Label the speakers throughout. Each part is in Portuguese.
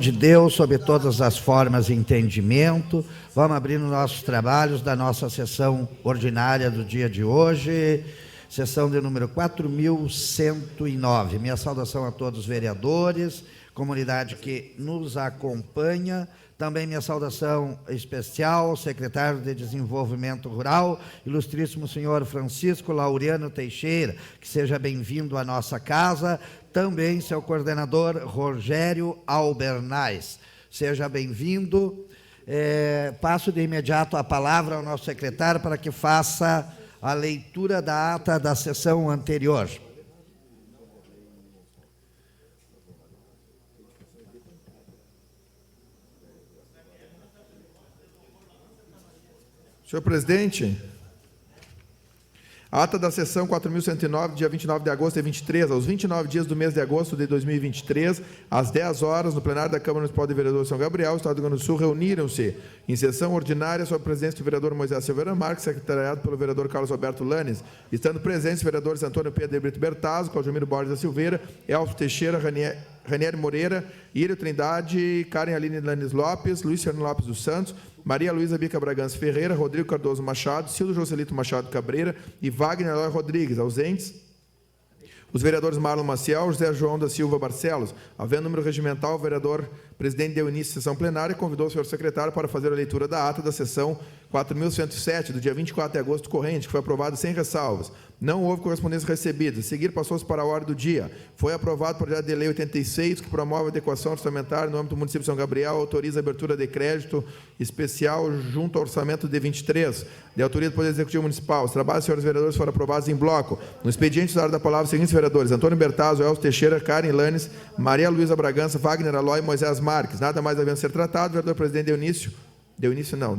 Speaker 1: de Deus sobre todas as formas de entendimento. Vamos abrir os nossos trabalhos da nossa sessão ordinária do dia de hoje, sessão de número 4109. Minha saudação a todos os vereadores, comunidade que nos acompanha. Também minha saudação especial ao secretário de Desenvolvimento Rural, ilustríssimo senhor Francisco Laureano Teixeira, que seja bem-vindo à nossa casa. Também seu coordenador Rogério Albernaz, seja bem-vindo. Passo de imediato a palavra ao nosso secretário para que faça a leitura da ata da sessão anterior.
Speaker 2: Senhor presidente, a ata da sessão 4.109, dia 29 de agosto de 23, aos 29 dias do mês de agosto de 2023, às 10 horas, no plenário da Câmara Municipal de Vereadores de São Gabriel, Estado do Rio Grande do Sul, reuniram-se, em sessão ordinária, sob a presidência do vereador Moisés Silveira Marques, secretariado pelo vereador Carlos Alberto Lanes, estando presentes os vereadores Antônio Pedro de Brito Bertazzo, Claudemiro Borges da Silveira, Elcio Teixeira, Ranieri Moreira, Írio Trindade, Karen Aline Lanes Lopes, Luiz Fernando Lopes dos Santos, Maria Luísa Bica Bragança Ferreira, Rodrigo Cardoso Machado, Cildo Joselito Machado Cabreira e Wagner Eloy Rodrigues, ausentes os vereadores Marlon Maciel, José João da Silva Barcelos. Havendo número regimental, o vereador presidente deu início à sessão plenária e convidou o senhor secretário para fazer a leitura da ata da sessão 4.107, do dia 24 de agosto corrente, que foi aprovada sem ressalvas. Não houve correspondência recebida. A seguir, passou-se para a ordem do dia. Foi aprovado o projeto de lei 86, que promove a adequação orçamentária no âmbito do município de São Gabriel, autoriza a abertura de crédito especial junto ao orçamento de 23, de autoria do Poder Executivo Municipal. Os trabalhos dos senhores vereadores foram aprovados em bloco. No expediente, usaram da palavra os seguintes vereadores: Antônio Bertazzo, Elcio Teixeira, Karen Lanes, Maria Luísa Bragança, Wagner Aloy e Moisés Marques. Nada mais havendo ser tratado, o vereador presidente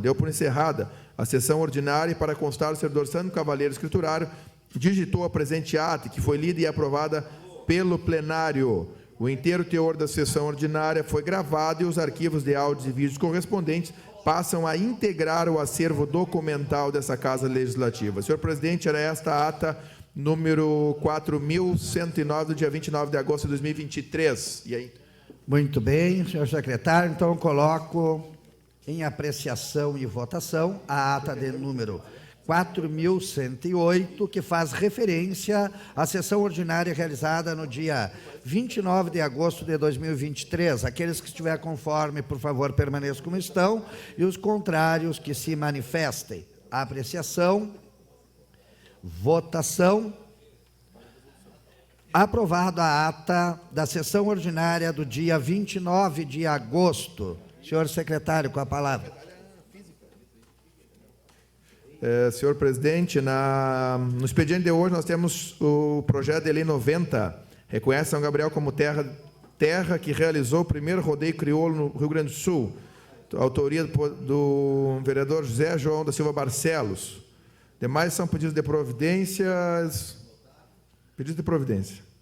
Speaker 2: deu por encerrada a sessão ordinária e, para constar, o servidor Sandro Cavaleiro, escriturário, digitou a presente ata, que foi lida e aprovada pelo plenário. O inteiro teor da sessão ordinária foi gravado e os arquivos de áudios e vídeos correspondentes passam a integrar o acervo documental dessa Casa Legislativa. Senhor presidente, era esta a ata número 4.109, do dia 29 de agosto de 2023. E aí?
Speaker 1: Muito bem, senhor secretário. Então, coloco em apreciação e votação a ata de número 4.108, que faz referência à sessão ordinária realizada no dia 29 de agosto de 2023. Aqueles que estiver conforme, por favor, permaneçam como estão, e os contrários que se manifestem. Apreciação, votação. Aprovado a ata da sessão ordinária do dia 29 de agosto. Senhor secretário, com a palavra.
Speaker 2: Senhor presidente, no expediente de hoje nós temos o projeto de lei 90, reconhece São Gabriel como terra que realizou o primeiro rodeio crioulo no Rio Grande do Sul, autoria do vereador José João da Silva Barcelos. Demais são pedidos de providências.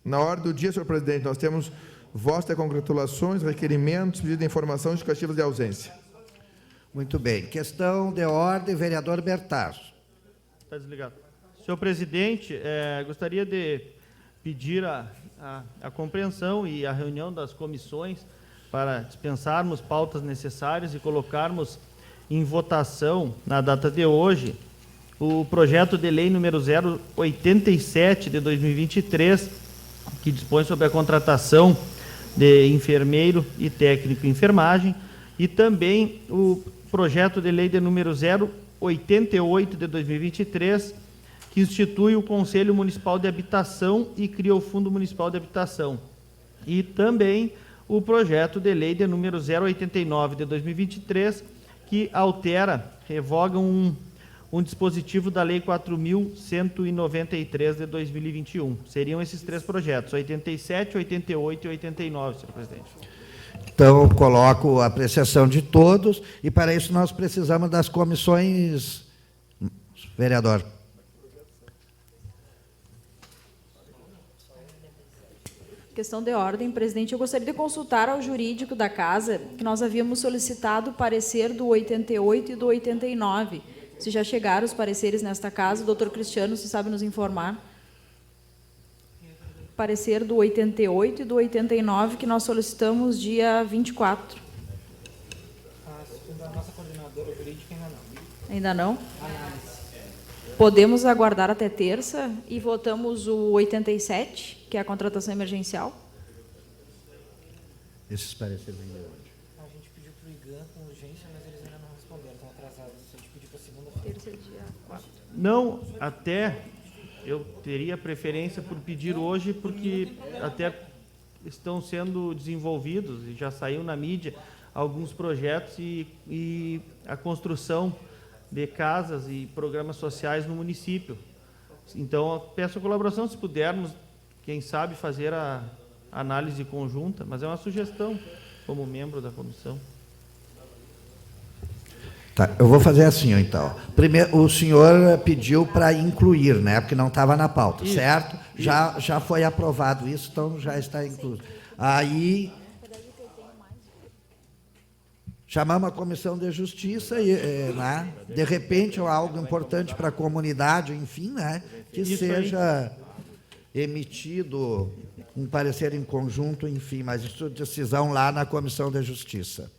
Speaker 2: Na ordem do dia, senhor presidente, nós temos votos de congratulações, requerimentos, pedido de informação e justificativas de ausência.
Speaker 1: Muito bem. Questão de ordem, vereador Bertazzo.
Speaker 3: Está desligado. Senhor presidente, gostaria de pedir a compreensão e a reunião das comissões para dispensarmos pautas necessárias e colocarmos em votação, na data de hoje, o projeto de lei número 087 de 2023, que dispõe sobre a contratação de enfermeiro e técnico em enfermagem, e também o projeto de lei de número 088 de 2023, que institui o Conselho Municipal de Habitação e cria o Fundo Municipal de Habitação. E também o projeto de lei de número 089 de 2023, que revoga um dispositivo da Lei 4.193 de 2021. Seriam esses três projetos, 87, 88 e 89, senhor presidente.
Speaker 1: Então, coloco a apreciação de todos, e para isso nós precisamos das comissões. Vereador.
Speaker 4: Questão de ordem, presidente. Eu gostaria de consultar ao jurídico da casa, que nós havíamos solicitado o parecer do 88 e do 89. Se já chegaram os pareceres nesta casa, o doutor Cristiano, se sabe nos informar. parecer do 88 e do 89, que nós solicitamos dia 24.
Speaker 5: A nossa coordenadora jurídica ainda não.
Speaker 4: Ainda não? Podemos aguardar até terça e votamos o 87, que é a contratação emergencial.
Speaker 1: Esses pareceres vêm de onde?
Speaker 5: A gente pediu para o IGAN com urgência, mas eles ainda não responderam, estão atrasados. A gente pediu para segunda-feira.
Speaker 4: Terça, dia 4.
Speaker 3: Não, até eu teria preferência por pedir hoje, porque até estão sendo desenvolvidos e já saiu na mídia alguns projetos e a construção de casas e programas sociais no município. Então, eu peço a colaboração, se pudermos, quem sabe, fazer a análise conjunta, mas é uma sugestão como membro da comissão.
Speaker 1: Tá, eu vou fazer assim, então. Primeiro, o senhor pediu para incluir, né? Porque não estava na pauta,
Speaker 3: Isso,
Speaker 1: certo? Já foi aprovado isso, então já está incluso. Aí chamamos a Comissão de Justiça e, né? De repente, algo importante para a comunidade, enfim, né? Que
Speaker 3: Isso
Speaker 1: seja emitido um parecer em conjunto, enfim, mas isso é decisão lá na Comissão de Justiça.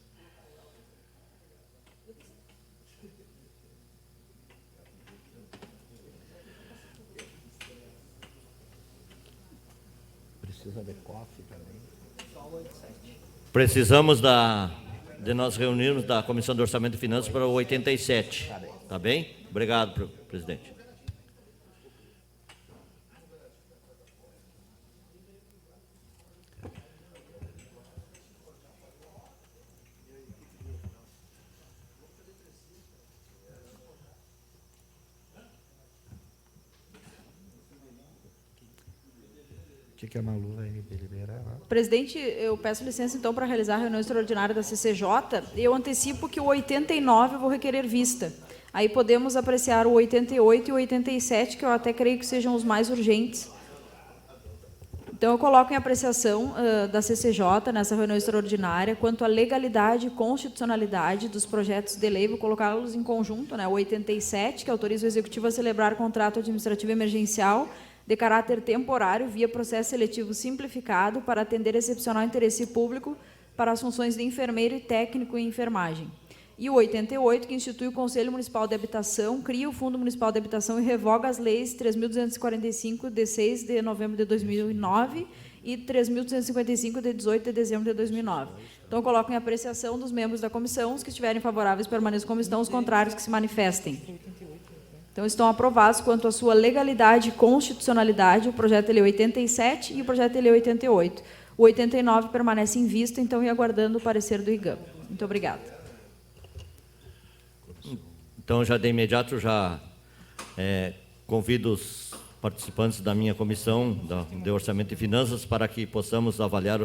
Speaker 1: Precisa de cofre também.
Speaker 6: Precisamos de nós reunirmos da Comissão de Orçamento e Finanças para o 87. Tá bem? Obrigado, presidente.
Speaker 1: O que a Malu vai deliberar lá?
Speaker 4: Presidente, eu peço licença, então, para realizar a reunião extraordinária da CCJ. Eu antecipo que o 89 eu vou requerer vista. Aí podemos apreciar o 88 e o 87, que eu até creio que sejam os mais urgentes. Então, eu coloco em apreciação da CCJ, nessa reunião extraordinária, quanto à legalidade e constitucionalidade dos projetos de lei, vou colocá-los em conjunto, né? O 87, que autoriza o Executivo a celebrar contrato administrativo emergencial de caráter temporário via processo seletivo simplificado para atender excepcional interesse público para as funções de enfermeiro e técnico em enfermagem. E o 88, que institui o Conselho Municipal de Habitação, cria o Fundo Municipal de Habitação e revoga as leis 3.245, de 6 de novembro de 2009 e 3.255, de 18 de dezembro de 2009. Então, coloco em apreciação dos membros da comissão, os que estiverem favoráveis permaneçam como estão, os contrários que se manifestem. Então, estão aprovados quanto à sua legalidade e constitucionalidade o projeto de lei 87 e o projeto de lei 88. O 89 permanece em vista, então, e aguardando o parecer do IGAM. Muito obrigada.
Speaker 6: Então, já de imediato, convido os participantes da minha comissão de Orçamento e Finanças para que possamos avaliar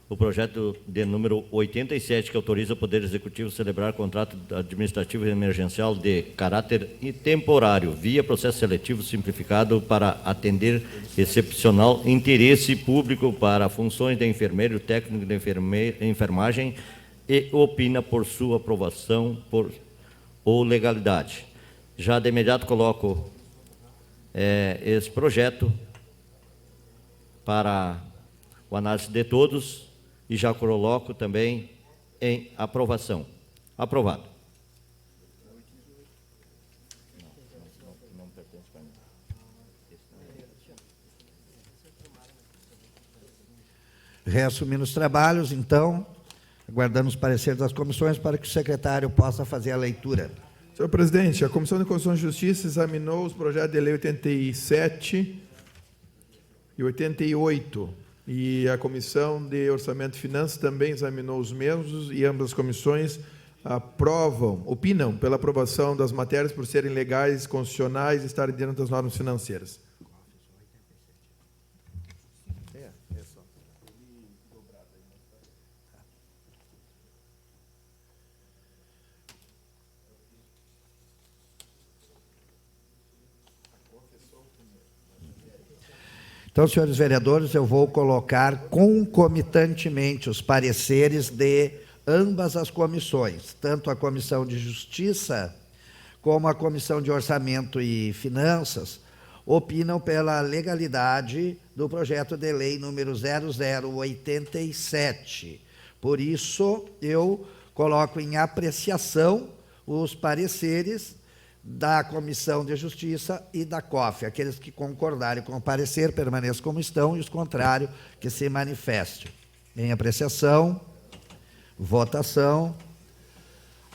Speaker 6: o projeto de número 87, que autoriza o Poder Executivo a celebrar contrato administrativo emergencial de caráter temporário, via processo seletivo simplificado para atender excepcional interesse público para funções de enfermeiro, técnico de enfermagem e opina por sua aprovação ou legalidade. Já de imediato coloco esse projeto para o análise de todos e já coloco também em aprovação. Aprovado.
Speaker 1: Reassumindo os trabalhos, então, aguardando os pareceres das comissões para que o secretário possa fazer a leitura.
Speaker 2: Senhor presidente, a Comissão de Constituição e Justiça examinou os projetos de lei 87 e 88, e a Comissão de Orçamento e Finanças também examinou os mesmos, e ambas as comissões opinam pela aprovação das matérias por serem legais, constitucionais e estarem dentro das normas financeiras.
Speaker 1: Então, senhores vereadores, eu vou colocar concomitantemente os pareceres de ambas as comissões, tanto a Comissão de Justiça como a Comissão de Orçamento e Finanças, opinam pela legalidade do projeto de lei número 0087. Por isso, eu coloco em apreciação os pareceres da Comissão de Justiça e da COF. Aqueles que concordarem com o parecer permaneçam como estão e os contrários que se manifestem. Em apreciação, votação.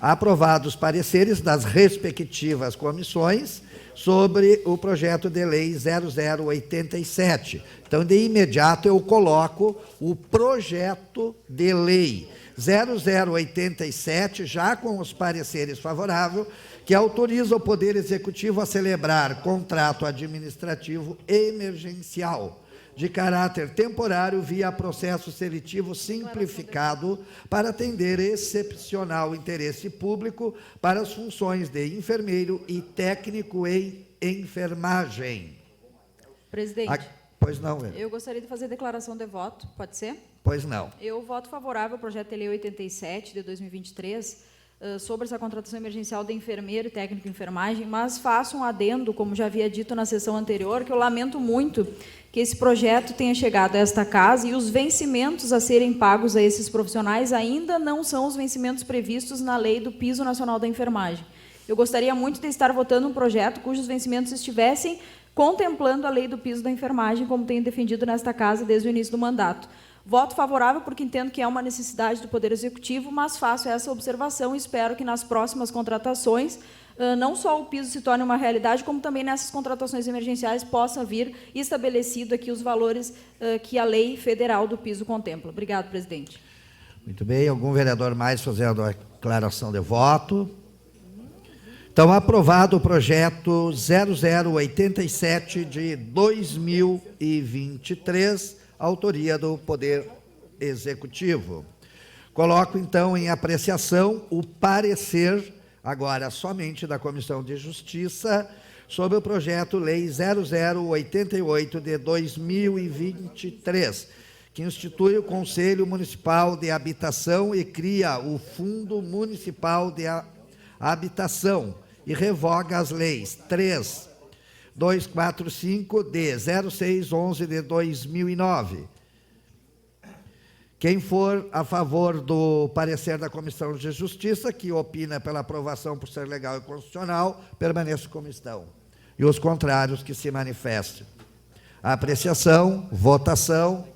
Speaker 1: Aprovados os pareceres das respectivas comissões sobre o projeto de lei 0087. Então, de imediato, eu coloco o projeto de lei 0087, já com os pareceres favoráveis, que autoriza o Poder Executivo a celebrar contrato administrativo emergencial de caráter temporário via processo seletivo simplificado para atender excepcional interesse público para as funções de enfermeiro e técnico em enfermagem.
Speaker 4: Presidente,
Speaker 1: Pois não, Helena?
Speaker 4: eu gostaria de fazer declaração de voto, pode ser?
Speaker 1: Pois não.
Speaker 4: Eu voto favorável ao projeto de lei 87 de 2023, sobre essa contratação emergencial de enfermeiro e técnico em enfermagem, mas faço um adendo, como já havia dito na sessão anterior, que eu lamento muito que esse projeto tenha chegado a esta casa e os vencimentos a serem pagos a esses profissionais ainda não são os vencimentos previstos na lei do Piso Nacional da Enfermagem. Eu gostaria muito de estar votando um projeto cujos vencimentos estivessem contemplando a lei do piso da enfermagem, como tenho defendido nesta casa desde o início do mandato. Voto favorável porque entendo que é uma necessidade do Poder Executivo, mas faço essa observação e espero que nas próximas contratações, não só o piso se torne uma realidade, como também nessas contratações emergenciais possa vir estabelecido aqui os valores que a lei federal do piso contempla. Obrigado, presidente.
Speaker 1: Muito bem. Algum vereador mais fazendo a declaração de voto? Então, aprovado o projeto 0087 de 2023, autoria do Poder Executivo. Coloco, então, em apreciação o parecer, agora somente da Comissão de Justiça, sobre o projeto Lei 0088 de 2023, que institui o Conselho Municipal de Habitação e cria o Fundo Municipal de Habitação e revoga as leis 3.245 de 0611 de 2009. Quem for a favor do parecer da Comissão de Justiça, que opina pela aprovação por ser legal e constitucional, permaneça como estão. E os contrários que se manifestem. Apreciação, votação.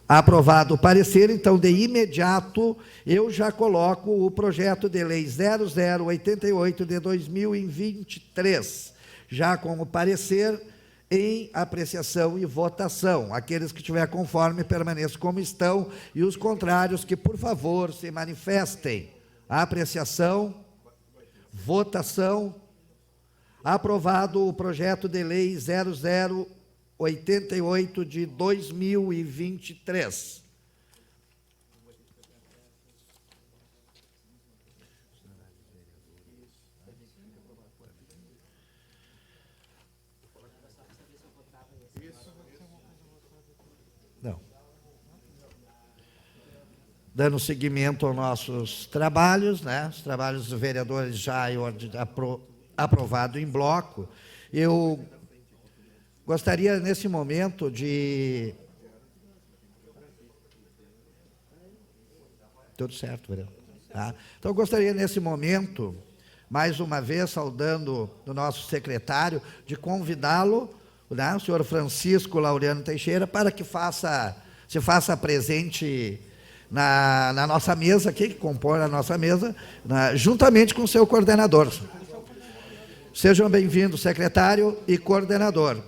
Speaker 1: Aprovado o parecer, então, de imediato, eu já coloco o projeto de lei 0088 de 2023, já com o parecer em apreciação e votação. Aqueles que estiver conforme permaneçam como estão e os contrários que, por favor, se manifestem. Apreciação, votação. Aprovado o projeto de lei 0088 de 2023. Não. Dando seguimento aos nossos trabalhos, né? Os trabalhos dos vereadores já aprovado em bloco. Eu gostaria, nesse momento, de... Tudo certo, vereador. Tá? Então, eu gostaria, nesse momento, mais uma vez, saudando o nosso secretário, de convidá-lo, né, o senhor Francisco Laureano Teixeira, para que se faça presente na nossa mesa aqui, que compõe a nossa mesa, juntamente com o seu coordenador. Sejam bem-vindos, secretário e coordenador.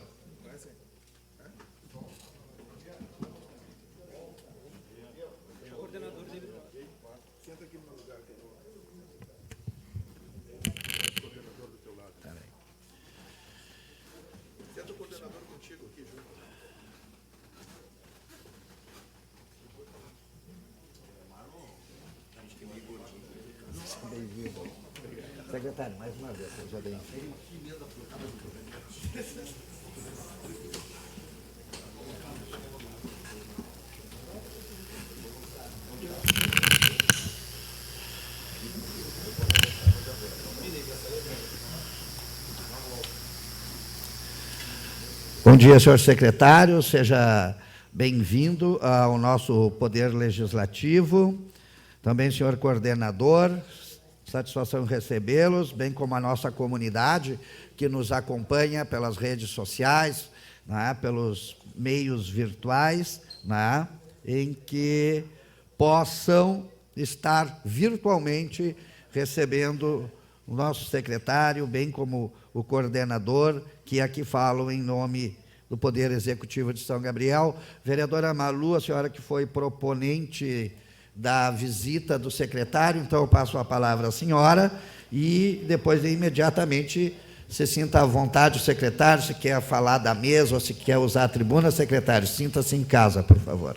Speaker 1: Secretário, mais uma vez, seja bem-vindo. Bom dia, senhor secretário. Seja bem-vindo ao nosso Poder Legislativo. Também, senhor coordenador, satisfação em recebê-los, bem como a nossa comunidade que nos acompanha pelas redes sociais, né, pelos meios virtuais, né, em que possam estar virtualmente recebendo o nosso secretário, bem como o coordenador, que aqui falam em nome do Poder Executivo de São Gabriel. Vereadora Malu, a senhora que foi proponente da visita do secretário, então eu passo a palavra à senhora e depois imediatamente se sinta à vontade o secretário, se quer falar da mesa ou se quer usar a tribuna, secretário, sinta-se em casa, por favor.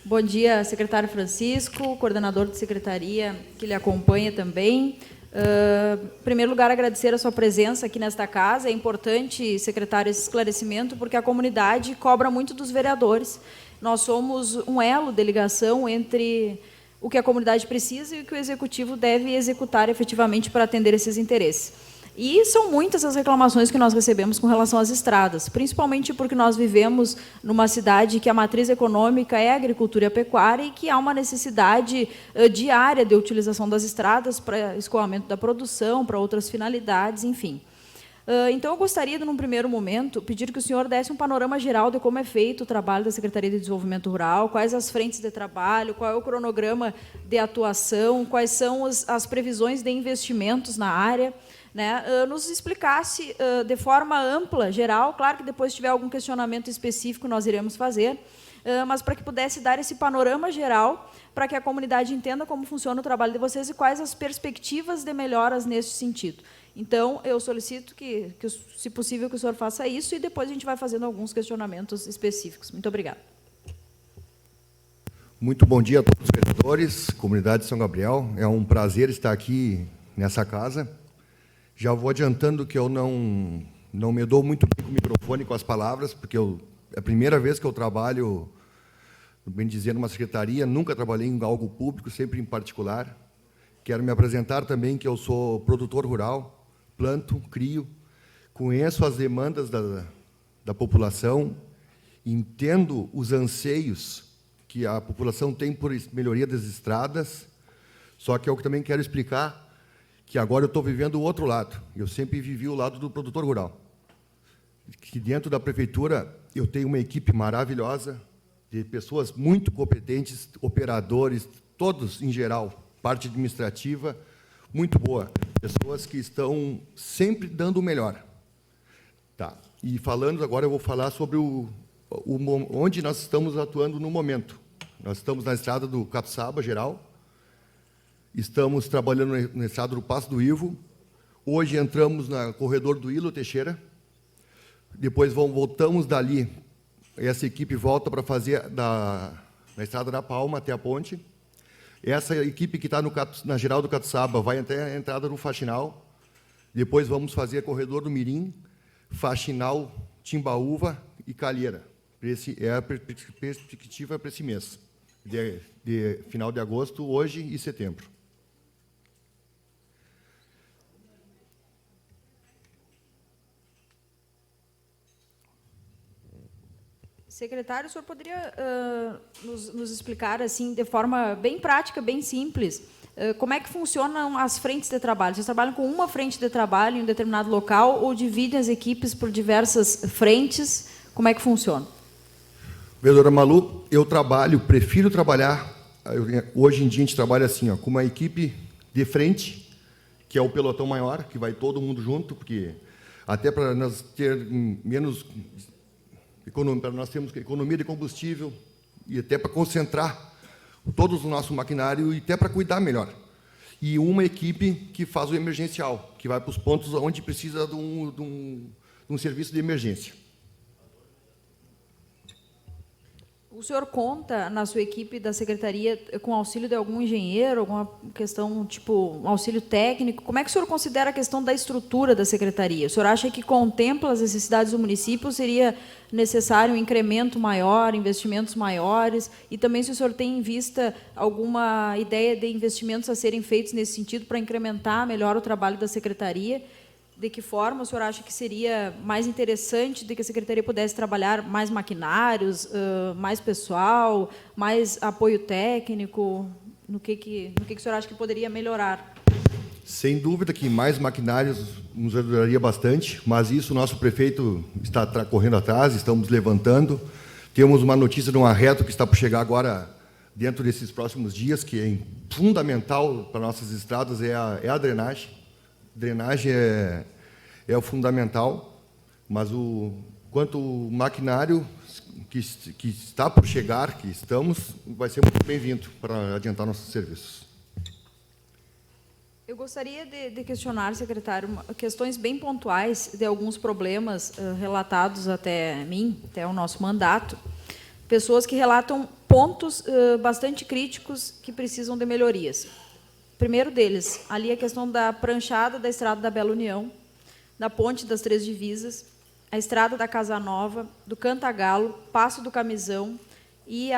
Speaker 4: Bom dia, secretário Francisco, coordenador de secretaria que lhe acompanha também. Em primeiro lugar, agradecer a sua presença aqui nesta casa. É importante, secretário, esse esclarecimento, porque a comunidade cobra muito dos vereadores. Nós somos um elo de ligação entre o que a comunidade precisa e o que o Executivo deve executar efetivamente para atender esses interesses. E são muitas as reclamações que nós recebemos com relação às estradas, principalmente porque nós vivemos numa cidade que a matriz econômica é a agricultura e a pecuária e que há uma necessidade diária de utilização das estradas para escoamento da produção, para outras finalidades, enfim. Então, eu gostaria, num primeiro momento, pedir que o senhor desse um panorama geral de como é feito o trabalho da Secretaria de Desenvolvimento Rural, quais as frentes de trabalho, qual é o cronograma de atuação, quais são as previsões de investimentos na área, né, nos explicasse de forma ampla, geral, claro que depois se tiver algum questionamento específico nós iremos fazer, mas para que pudesse dar esse panorama geral, para que a comunidade entenda como funciona o trabalho de vocês e quais as perspectivas de melhoras nesse sentido. Então, eu solicito que, se possível, que o senhor faça isso e depois a gente vai fazendo alguns questionamentos específicos. Muito obrigada.
Speaker 7: Muito bom dia a todos os vereadores, comunidade de São Gabriel. É um prazer estar aqui nessa casa. Já vou adiantando que eu não me dou muito bem com o microfone, com as palavras, porque é a primeira vez que eu trabalho, bem dizer, numa secretaria, nunca trabalhei em algo público, sempre em particular. Quero me apresentar também que eu sou produtor rural, planto, crio, conheço as demandas da população, entendo os anseios que a população tem por melhoria das estradas, só que eu também quero explicar que agora eu estou vivendo o outro lado. Eu sempre vivi o lado do produtor rural. Que dentro da prefeitura eu tenho uma equipe maravilhosa, de pessoas muito competentes, operadores, todos em geral, parte administrativa, muito boa. Pessoas que estão sempre dando o melhor. Tá. E falando agora, eu vou falar sobre onde nós estamos atuando no momento. Nós estamos na estrada do Capixaba, geral. Estamos trabalhando na estrada do Passo do Ivo. Hoje entramos no corredor do Ilo Teixeira. Depois voltamos dali. Essa equipe volta para fazer na estrada da Palma até a ponte. Essa equipe que está na geral do Capixaba vai até a entrada do Faxinal. Depois vamos fazer corredor do Mirim, Faxinal, Timbaúva e Calheira. É a perspectiva para esse mês, de final de agosto, hoje e setembro.
Speaker 4: Secretário, o senhor poderia nos explicar, assim, de forma bem prática, bem simples, como é que funcionam as frentes de trabalho? Vocês trabalham com uma frente de trabalho em um determinado local ou dividem as equipes por diversas frentes? Como é que funciona?
Speaker 7: Vereadora Malu, eu prefiro trabalhar, hoje em dia a gente trabalha assim, com uma equipe de frente, que é o pelotão maior, que vai todo mundo junto, porque até para nós ter menos... para nós termos economia de combustível e até para concentrar todo o nosso maquinário e até para cuidar melhor. E uma equipe que faz o emergencial, que vai para os pontos onde precisa de um serviço de emergência.
Speaker 4: O senhor conta na sua equipe da secretaria com auxílio de algum engenheiro, alguma questão, tipo, um auxílio técnico? Como é que o senhor considera a questão da estrutura da secretaria? O senhor acha que contempla as necessidades do município ou seria necessário um incremento maior, investimentos maiores? E também se o senhor tem em vista alguma ideia de investimentos a serem feitos nesse sentido para incrementar melhor o trabalho da secretaria? de que forma o senhor acha que seria mais interessante de que a Secretaria pudesse trabalhar mais maquinários, mais pessoal, mais apoio técnico? No que o senhor acha que poderia melhorar?
Speaker 7: Sem dúvida que mais maquinários nos ajudaria bastante, mas isso o nosso prefeito está correndo atrás, estamos levantando. Temos uma notícia de um arreto que está por chegar agora dentro desses próximos dias, que é fundamental para nossas estradas, é a drenagem. Drenagem é o fundamental, mas quanto o maquinário que está por chegar, que estamos, vai ser muito bem-vindo para adiantar nossos serviços.
Speaker 4: Eu gostaria de questionar, secretário, questões bem pontuais de alguns problemas relatados até mim, até o nosso mandato. Pessoas que relatam pontos bastante críticos que precisam de melhorias. Primeiro deles, ali a questão da pranchada da estrada da Bela União, da ponte das Três Divisas, a estrada da Casa Nova, do Cantagalo, Passo do Camisão e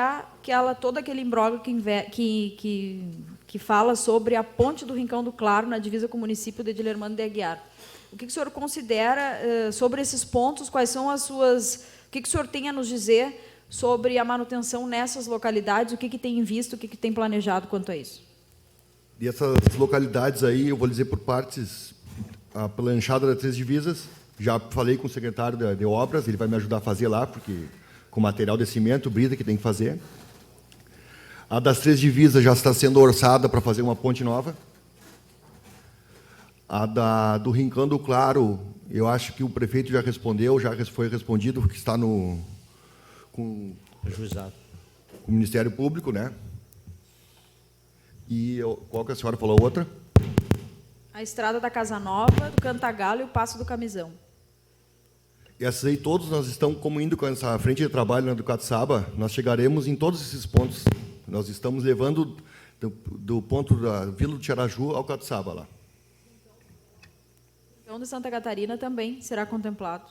Speaker 4: todo aquele imbróglio que fala sobre a ponte do Rincão do Claro, na divisa com o município de Dilermando de Aguiar. O que o senhor considera sobre esses pontos? Quais são as suas... O que o senhor tem a nos dizer sobre a manutenção nessas localidades? O que tem visto, o que tem planejado quanto a isso?
Speaker 7: E essas localidades aí, eu vou dizer por partes, a planchada das Três Divisas, já falei com o secretário de obras, ele vai me ajudar a fazer lá, porque com material de cimento, brita que tem que fazer. A das Três Divisas já está sendo orçada para fazer uma ponte nova. A do Rincão do Claro, eu acho que o prefeito já respondeu, já foi respondido, porque está com o Ministério Público, né? E qual que a senhora falou outra?
Speaker 4: A estrada da Casa Nova, do Cantagalo e o Passo do Camisão.
Speaker 7: Essas aí todos nós estamos, como indo com essa frente de trabalho na do Catsaba, nós chegaremos em todos esses pontos. Nós estamos levando do ponto da Vila do Tiaraju ao Catsaba lá.
Speaker 4: Então, de Santa Catarina também será contemplado.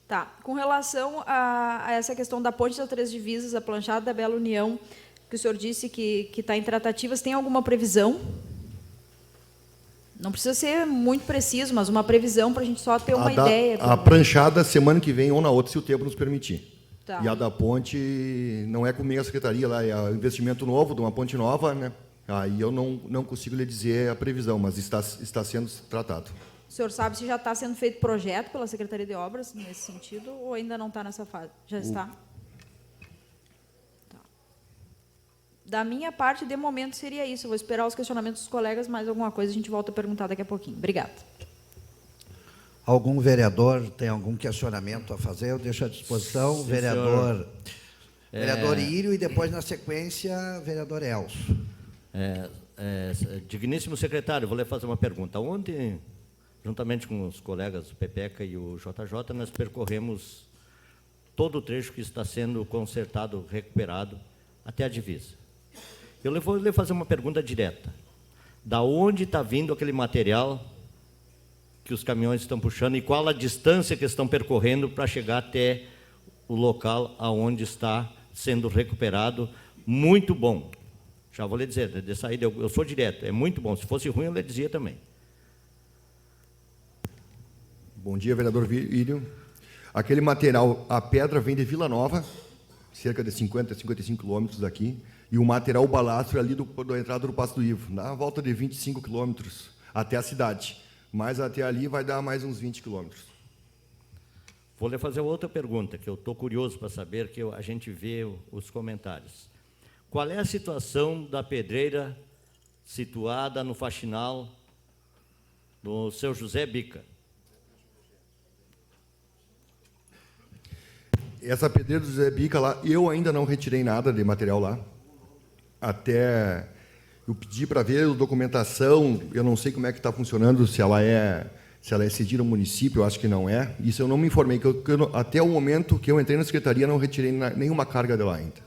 Speaker 4: Tá. Com relação a essa questão da ponte das Três Divisas, a planchada da Bela União, que o senhor disse que está em tratativas, tem alguma previsão? Não precisa ser muito preciso, mas uma previsão para a gente só ter uma ideia.
Speaker 7: A pranchada, semana que vem ou na outra, se o tempo nos permitir.
Speaker 4: Tá.
Speaker 7: E a da ponte não é comigo a secretaria lá, é um investimento novo, de uma ponte nova, né? Aí eu não consigo lhe dizer a previsão, mas está sendo tratado.
Speaker 4: O senhor sabe se já está sendo feito projeto pela Secretaria de Obras nesse sentido ou ainda não está nessa fase? Já está? Tá. Da minha parte, de momento, seria isso. Eu vou esperar os questionamentos dos colegas, mais alguma coisa a gente volta a perguntar daqui a pouquinho. Obrigada.
Speaker 1: Algum vereador tem algum questionamento a fazer? Eu deixo à disposição.
Speaker 6: Sim,
Speaker 1: vereador Írio e depois, na sequência, vereador Elcio.
Speaker 6: Digníssimo secretário, vou lhe fazer uma pergunta. Ontem, juntamente com os colegas do Pepeca e o JJ, nós percorremos todo o trecho que está sendo consertado, recuperado, até a divisa. Eu vou lhe fazer uma pergunta direta. Da onde está vindo aquele material que os caminhões estão puxando e qual a distância que estão percorrendo para chegar até o local aonde está sendo recuperado? Muito bom. Já vou lhe dizer, de saída, eu sou direto, é muito bom. Se fosse ruim, eu lhe dizia também.
Speaker 7: Bom dia, vereador Írio. Aquele material, a pedra vem de Vila Nova, cerca de 50, 55 quilômetros daqui, e o material balastro é ali da entrada do Passo do Ivo, na volta de 25 quilômetros até a cidade. Mas até ali vai dar mais uns 20 quilômetros.
Speaker 6: Vou lhe fazer outra pergunta, que eu estou curioso para saber, que a gente vê os comentários. Qual é a situação da pedreira situada no faxinal do seu José Bica?
Speaker 7: Essa pedreira do José Bica lá, eu ainda não retirei nada de material lá. Até eu pedi para ver a documentação, eu não sei como é que está funcionando, se ela é cedida ao município, eu acho que não é. Isso eu não me informei, até o momento que eu entrei na secretaria, não retirei nenhuma carga de lá ainda.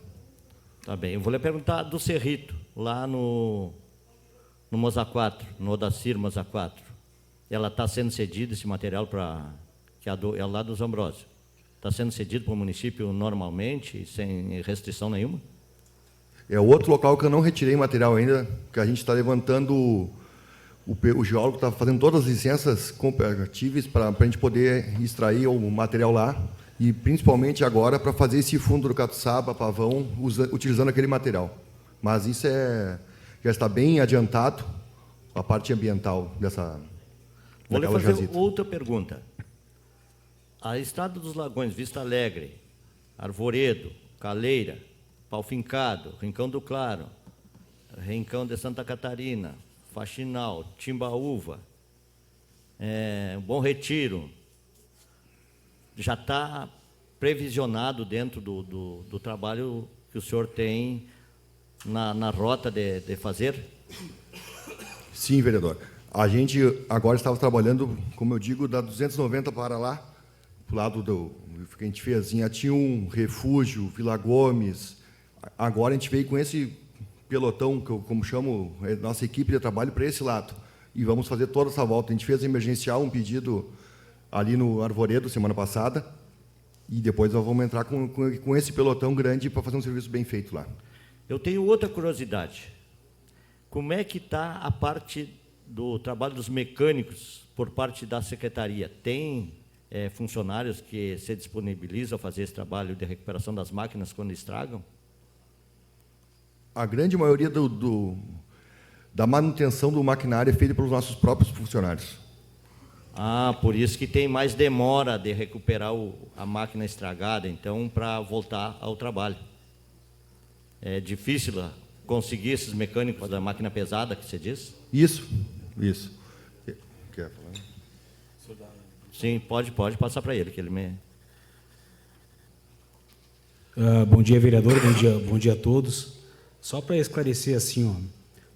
Speaker 6: Tá bem, eu vou lhe perguntar do Cerrito, lá no Moza 4, no Odacir Moza 4. Ela está sendo cedida, esse material, que é lá dos Ambrósio. Está sendo cedido para o município normalmente, sem restrição nenhuma?
Speaker 7: É outro local que eu não retirei material ainda, que a gente está levantando o geólogo está fazendo todas as licenças compatíveis para a gente poder extrair o material lá, e principalmente agora para fazer esse fundo do catuçaba, pavão, utilizando aquele material. Mas isso já está bem adiantado, a parte ambiental
Speaker 6: Vou lhe
Speaker 7: daquela
Speaker 6: fazer
Speaker 7: jazida.
Speaker 6: outra pergunta. A Estrada dos Lagões, Vista Alegre, Arvoredo, Caleira, Pau Fincado, Rincão do Claro, Rincão de Santa Catarina, Faxinal, Timbaúva, Bom Retiro, já está previsionado dentro do trabalho que o senhor tem na rota de fazer?
Speaker 7: Sim, vereador. A gente agora estava trabalhando, como eu digo, da 290 para lá, para o lado que a gente fez em Atium, Refúgio, Vila Gomes. Agora a gente veio com esse pelotão, que eu como chamo, nossa equipe de trabalho, para esse lado. E vamos fazer toda essa volta. A gente fez emergencial, um pedido ali no Arvoredo, semana passada, e depois nós vamos entrar com esse pelotão grande para fazer um serviço bem feito lá.
Speaker 6: Eu tenho outra curiosidade. Como é que está a parte do trabalho dos mecânicos por parte da secretaria? Tem funcionários que se disponibilizam a fazer esse trabalho de recuperação das máquinas quando estragam?
Speaker 7: A grande maioria da manutenção do maquinário é feita pelos nossos próprios funcionários.
Speaker 6: Ah, por isso que tem mais demora de recuperar a máquina estragada, então, para voltar ao trabalho. É difícil conseguir esses mecânicos da máquina pesada, que você diz?
Speaker 7: Isso. Quer falar?
Speaker 6: Sim, pode passar para ele, que ele me...
Speaker 8: Bom dia, vereador, bom dia a todos. Só para esclarecer assim,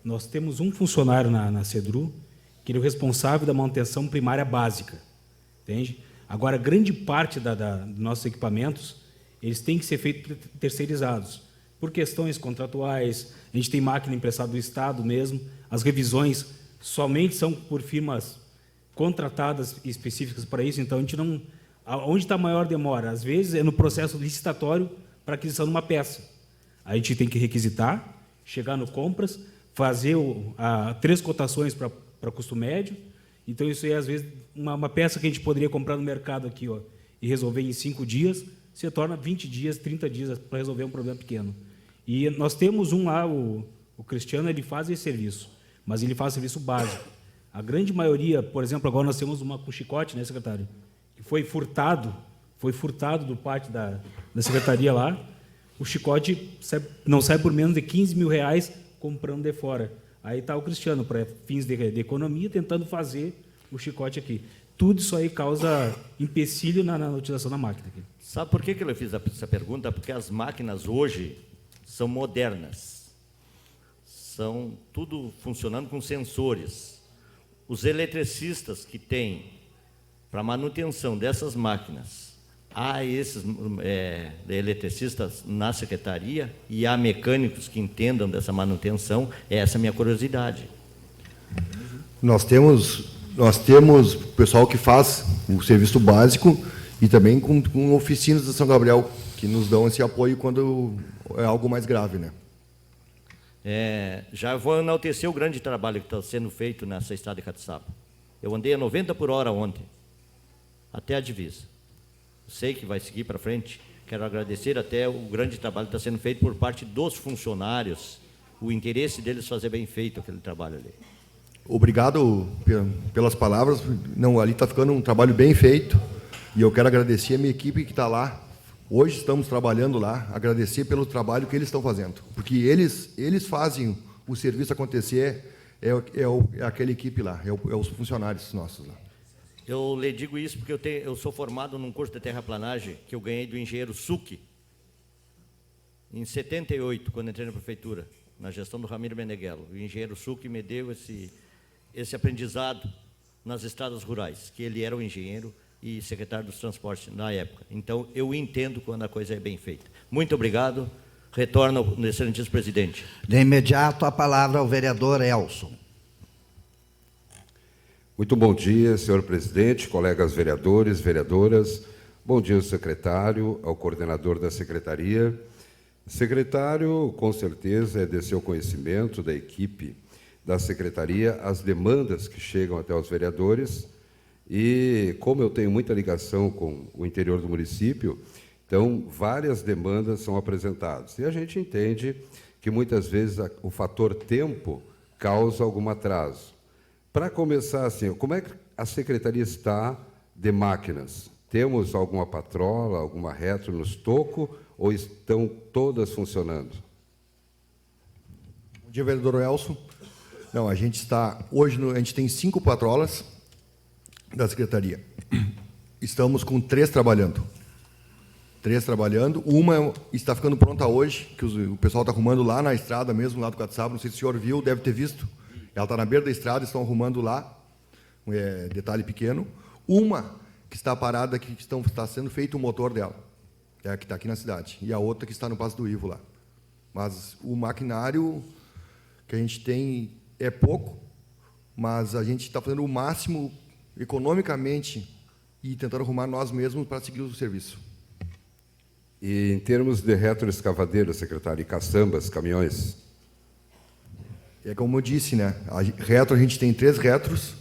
Speaker 8: nós temos um funcionário na CEDRU, que ele é o responsável da manutenção primária básica, entende? Agora, grande parte dos nossos equipamentos, eles têm que ser feitos terceirizados, por questões contratuais. A gente tem máquina emprestada do Estado mesmo, as revisões somente são por firmas contratadas específicas para isso, então a gente não... Onde está a maior demora? Às vezes é no processo licitatório para aquisição de uma peça. A gente tem que requisitar, chegar no compras, fazer 3 cotações para custo médio. Então, isso aí, às vezes, uma peça que a gente poderia comprar no mercado aqui e resolver em 5 dias, se torna 20 dias, 30 dias para resolver um problema pequeno. E nós temos um lá, o Cristiano, ele faz esse serviço, mas ele faz serviço básico. A grande maioria, por exemplo, agora nós temos uma com chicote, né, secretário? Que foi furtado do parte da secretaria lá. O chicote não sai por menos de R$15.000 comprando de fora. Aí está o Cristiano, para fins de economia, tentando fazer o chicote aqui. Tudo isso aí causa empecilho na utilização da máquina aqui.
Speaker 6: Sabe por que eu fiz essa pergunta? Porque as máquinas hoje são modernas. São tudo funcionando com sensores. Os eletricistas que têm para manutenção dessas máquinas, há esses eletricistas na secretaria e há mecânicos que entendam dessa manutenção. Essa é a minha curiosidade.
Speaker 7: Nós temos o pessoal que faz o serviço básico e também com oficinas da São Gabriel, que nos dão esse apoio quando é algo mais grave, né?
Speaker 6: Já vou enaltecer o grande trabalho que está sendo feito nessa estrada de Catuçaba. Eu andei a 90 por hora ontem, até a divisa. Sei que vai seguir para frente. Quero agradecer até o grande trabalho que está sendo feito por parte dos funcionários, o interesse deles fazer bem feito aquele trabalho ali.
Speaker 7: Obrigado pelas palavras. Não, ali está ficando um trabalho bem feito e eu quero agradecer a minha equipe que está lá. Hoje estamos trabalhando lá, agradecer pelo trabalho que eles estão fazendo, porque eles fazem o serviço acontecer, é aquela equipe lá, é os funcionários nossos lá.
Speaker 6: Eu lhe digo isso porque eu sou formado num curso de terraplanagem que eu ganhei do engenheiro Succhi, em 78, quando entrei na prefeitura, na gestão do Ramiro Meneghello. O engenheiro Succhi me deu esse aprendizado nas estradas rurais, que ele era o engenheiro e secretário dos transportes na época. Então, eu entendo quando a coisa é bem feita. Muito obrigado. Retorno ao excelentíssimo presidente.
Speaker 1: De imediato, a palavra ao vereador Elson.
Speaker 9: Muito bom dia, senhor presidente, colegas vereadores, vereadoras. Bom dia ao secretário, ao coordenador da secretaria. Secretário, com certeza, é de seu conhecimento da equipe da Secretaria as demandas que chegam até os vereadores e, como eu tenho muita ligação com o interior do município, então, várias demandas são apresentadas. E a gente entende que, muitas vezes, o fator tempo causa algum atraso. Para começar, assim, como é que a Secretaria está de máquinas? Temos alguma patrola, alguma retro nos tocos, ou estão todas funcionando?
Speaker 7: Bom dia, vereador Elson. Não, a gente está... Hoje, a gente tem 5 patrolas da Secretaria. Estamos com 3 trabalhando. 3 trabalhando. Uma está ficando pronta hoje, que o pessoal está arrumando lá na estrada mesmo, lá do Caçaba. Não sei se o senhor viu, deve ter visto. Ela está na beira da estrada, estão arrumando lá. Detalhe pequeno. Uma que está parada, que está sendo feito o motor dela, é a que está aqui na cidade. E a outra que está no Passo do Ivo lá. Mas o maquinário que a gente tem é pouco, mas a gente está fazendo o máximo economicamente e tentando arrumar nós mesmos para seguir o serviço.
Speaker 9: E em termos de retroescavadeira, secretário, e caçambas, caminhões?
Speaker 7: É como eu disse, né? A gente tem 3 retros,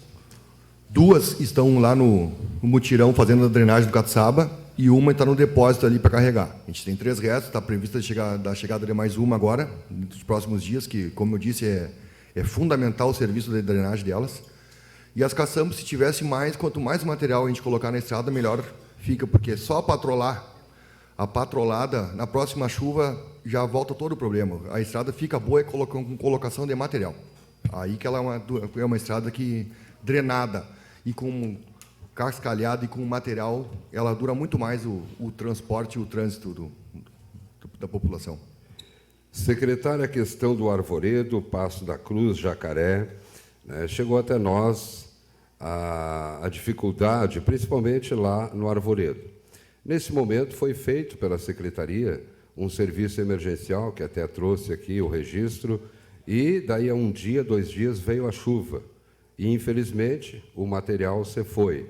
Speaker 7: 2 estão lá no mutirão fazendo a drenagem do Caçaba e uma está no depósito ali para carregar. A gente tem 3 retros, está prevista a chegada de mais uma agora, nos próximos dias, que, como eu disse, é fundamental o serviço de drenagem delas. E as caçambas, se tivesse mais, quanto mais material a gente colocar na estrada, melhor fica, porque só patrolar, a patrolada, na próxima chuva, já volta todo o problema. A estrada fica boa com colocação de material. Aí que ela é uma estrada que, drenada e com cascalhada e com material, ela dura muito mais o transporte e o trânsito da população.
Speaker 9: Secretário, a questão do Arvoredo, Passo da Cruz, Jacaré, né, chegou até nós a dificuldade, principalmente lá no Arvoredo. Nesse momento, foi feito pela Secretaria um serviço emergencial, que até trouxe aqui o registro, e daí a 1 dia, 2 dias, veio a chuva. E, infelizmente, o material se foi.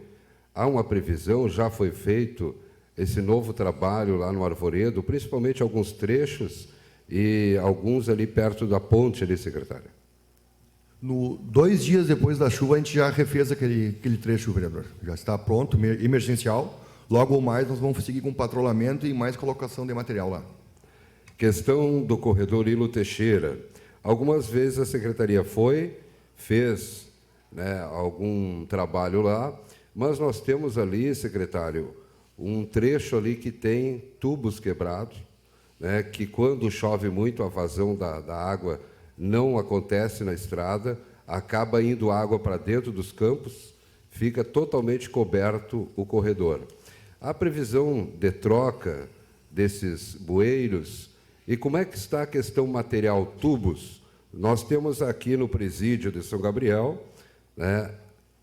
Speaker 9: Há uma previsão, já foi feito esse novo trabalho lá no Arvoredo, principalmente alguns trechos e alguns ali perto da ponte, ali, secretário.
Speaker 7: 2 dias depois da chuva, a gente já refez aquele trecho, vereador. Já está pronto, emergencial. Logo mais, nós vamos seguir com patrulhamento e mais colocação de material lá.
Speaker 9: Questão do corredor Hilo Teixeira. Algumas vezes a Secretaria fez, né, algum trabalho lá, mas nós temos ali, secretário, um trecho ali que tem tubos quebrados, né, que quando chove muito, a vazão da água não acontece na estrada, acaba indo água para dentro dos campos, fica totalmente coberto o corredor. Há previsão de troca desses bueiros? E como é que está a questão material, tubos? Nós temos aqui no presídio de São Gabriel, né,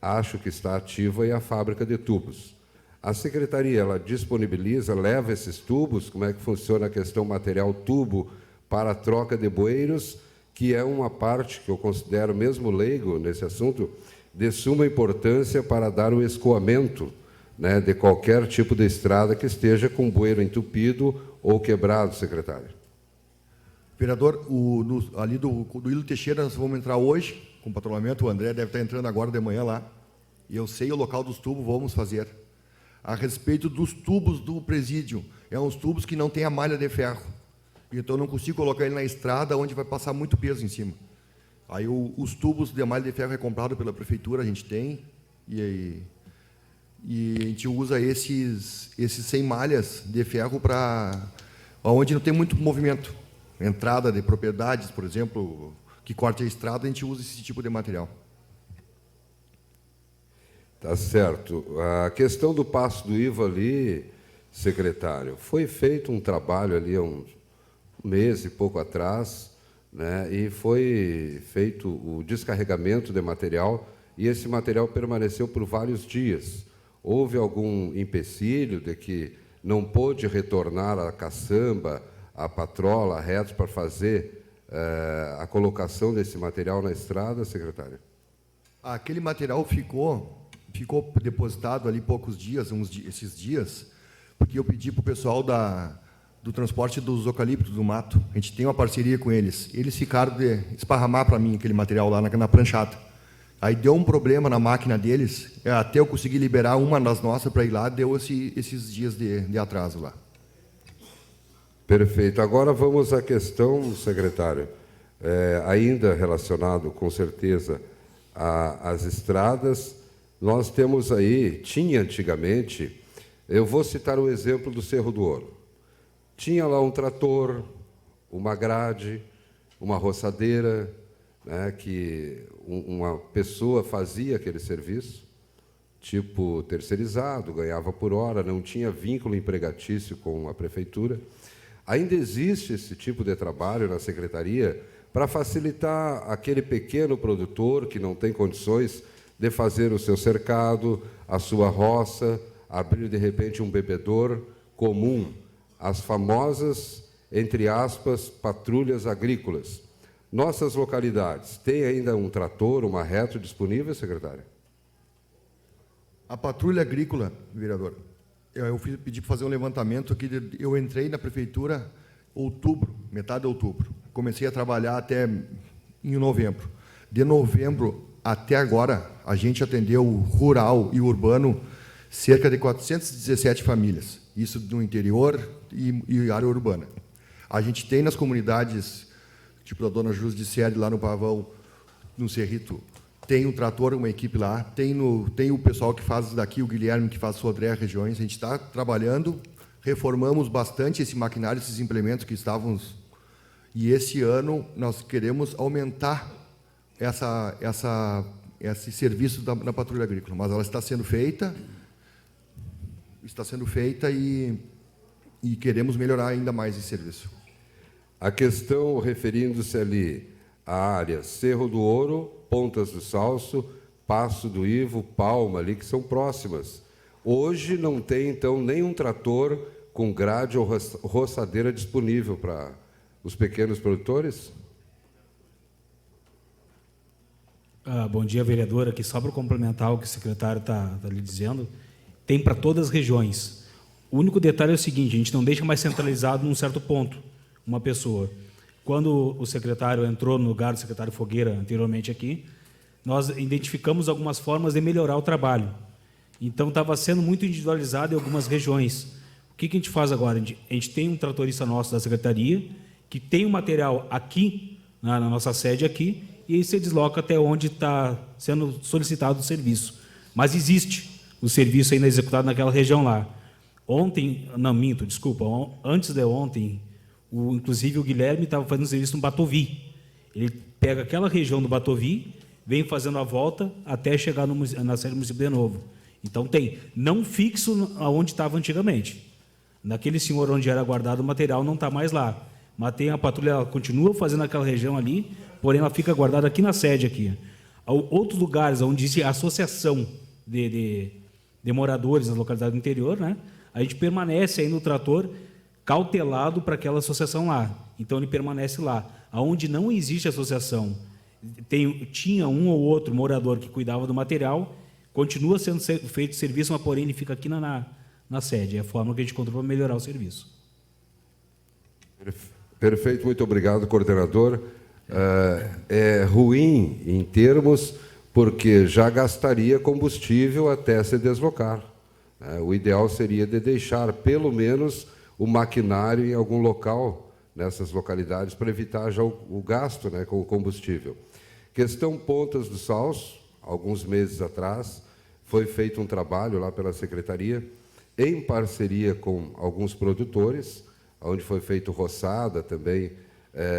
Speaker 9: acho que está ativa, e a fábrica de tubos. A Secretaria, ela disponibiliza, leva esses tubos? Como é que funciona a questão material, tubo, para a troca de bueiros, que é uma parte que eu considero, mesmo leigo nesse assunto, de suma importância para dar o escoamento, né, de qualquer tipo de estrada que esteja com bueiro entupido ou quebrado, secretário.
Speaker 7: Vereador, ali do Hilo Teixeira, nós vamos entrar hoje com patrulhamento. O André deve estar entrando agora de manhã lá. E eu sei o local dos tubos, vamos fazer. A respeito dos tubos do presídio, é uns tubos que não tem a malha de ferro. Então, eu não consigo colocar ele na estrada, onde vai passar muito peso em cima. Aí, os tubos de malha de ferro é comprado pela prefeitura, a gente tem, e a gente usa esses sem malhas de ferro para onde não tem muito movimento. Entrada de propriedades, por exemplo, que corte a estrada, a gente usa esse tipo de material.
Speaker 9: Tá certo. A questão do Passo do Ivo ali, secretário, foi feito um trabalho ali há um mês e pouco atrás, né, e foi feito o descarregamento de material, e esse material permaneceu por vários dias. Houve algum empecilho de que não pôde retornar a caçamba, a patrola, a retos para fazer a colocação desse material na estrada, secretário?
Speaker 7: Aquele material ficou depositado ali poucos dias, esses dias, porque eu pedi para o pessoal do transporte dos eucaliptos do mato. A gente tem uma parceria com eles. Eles ficaram de esparramar para mim aquele material lá na pranchata. Aí deu um problema na máquina deles, até eu conseguir liberar uma das nossas para ir lá, deu esses dias de atraso lá.
Speaker 9: Perfeito. Agora vamos à questão, secretário, ainda relacionado, com certeza, às estradas. Nós temos aí, tinha antigamente, eu vou citar o exemplo do Cerro do Ouro. Tinha lá um trator, uma grade, uma roçadeira, né, que uma pessoa fazia aquele serviço, tipo terceirizado, ganhava por hora, não tinha vínculo empregatício com a prefeitura. Ainda existe esse tipo de trabalho na secretaria para facilitar aquele pequeno produtor que não tem condições de fazer o seu cercado, a sua roça, abrir, de repente, um bebedouro comum, as famosas, entre aspas, patrulhas agrícolas. Nossas localidades, tem ainda um trator, uma reto disponível, secretário?
Speaker 7: A patrulha agrícola, vereador, eu pedi para fazer um levantamento aqui, eu entrei na prefeitura outubro, metade de outubro. Comecei a trabalhar até em novembro. De novembro até agora, a gente atendeu rural e urbano cerca de 417 famílias, isso no interior e área urbana. A gente tem nas comunidades, tipo da Dona Jusdicere, lá no Pavão, no Cerrito, tem um trator, uma equipe lá, tem o pessoal que faz daqui, o Guilherme, que faz Sodré Regiões. A gente está trabalhando, reformamos bastante esse maquinário, esses implementos que estávamos... E esse ano nós queremos aumentar esse serviço na patrulha agrícola, mas ela está sendo feita e queremos melhorar ainda mais esse serviço.
Speaker 9: A questão referindo-se ali à área Cerro do Ouro, Pontas do Salso, Passo do Ivo, Palma, ali, que são próximas. Hoje não tem, então, nenhum trator com grade ou roçadeira disponível para os pequenos produtores?
Speaker 8: Bom dia, vereadora. Aqui só para complementar o que o secretário está lhe dizendo, tem para todas as regiões. O único detalhe é o seguinte, a gente não deixa mais centralizado num certo ponto uma pessoa. Quando o secretário entrou no lugar do secretário Fogueira, anteriormente aqui, nós identificamos algumas formas de melhorar o trabalho. Então, estava sendo muito individualizado em algumas regiões. O que a gente faz agora? A gente tem um tratorista nosso da secretaria, que tem o material aqui, na nossa sede aqui, e aí se desloca até onde está sendo solicitado o serviço. Mas existe o serviço ainda executado naquela região lá. Ontem, não, minto, desculpa, antes de ontem, inclusive o Guilherme estava fazendo serviço no Batovi. Ele pega aquela região do Batovi, vem fazendo a volta até chegar na sede municipal de novo. Então tem, não fixo onde estava antigamente. Naquele senhor onde era guardado o material não está mais lá. Mas tem a patrulha, ela continua fazendo aquela região ali, porém ela fica guardada aqui na sede aqui. Outros lugares onde existe a associação de moradores nas localidades do interior, né? A gente permanece aí no trator cautelado para aquela associação lá. Então, ele permanece lá. Aonde não existe associação, tinha um ou outro morador que cuidava do material, continua sendo feito serviço, mas, porém, ele fica aqui na sede. É a forma que a gente encontrou para melhorar o serviço.
Speaker 9: Perfeito, muito obrigado, coordenador. É ruim em termos, porque já gastaria combustível até se deslocar. O ideal seria de deixar, pelo menos, o maquinário em algum local, nessas localidades, para evitar já o gasto, né, com o combustível. Questão Pontas do Salso, alguns meses atrás, foi feito um trabalho lá pela Secretaria, em parceria com alguns produtores, onde foi feito roçada também,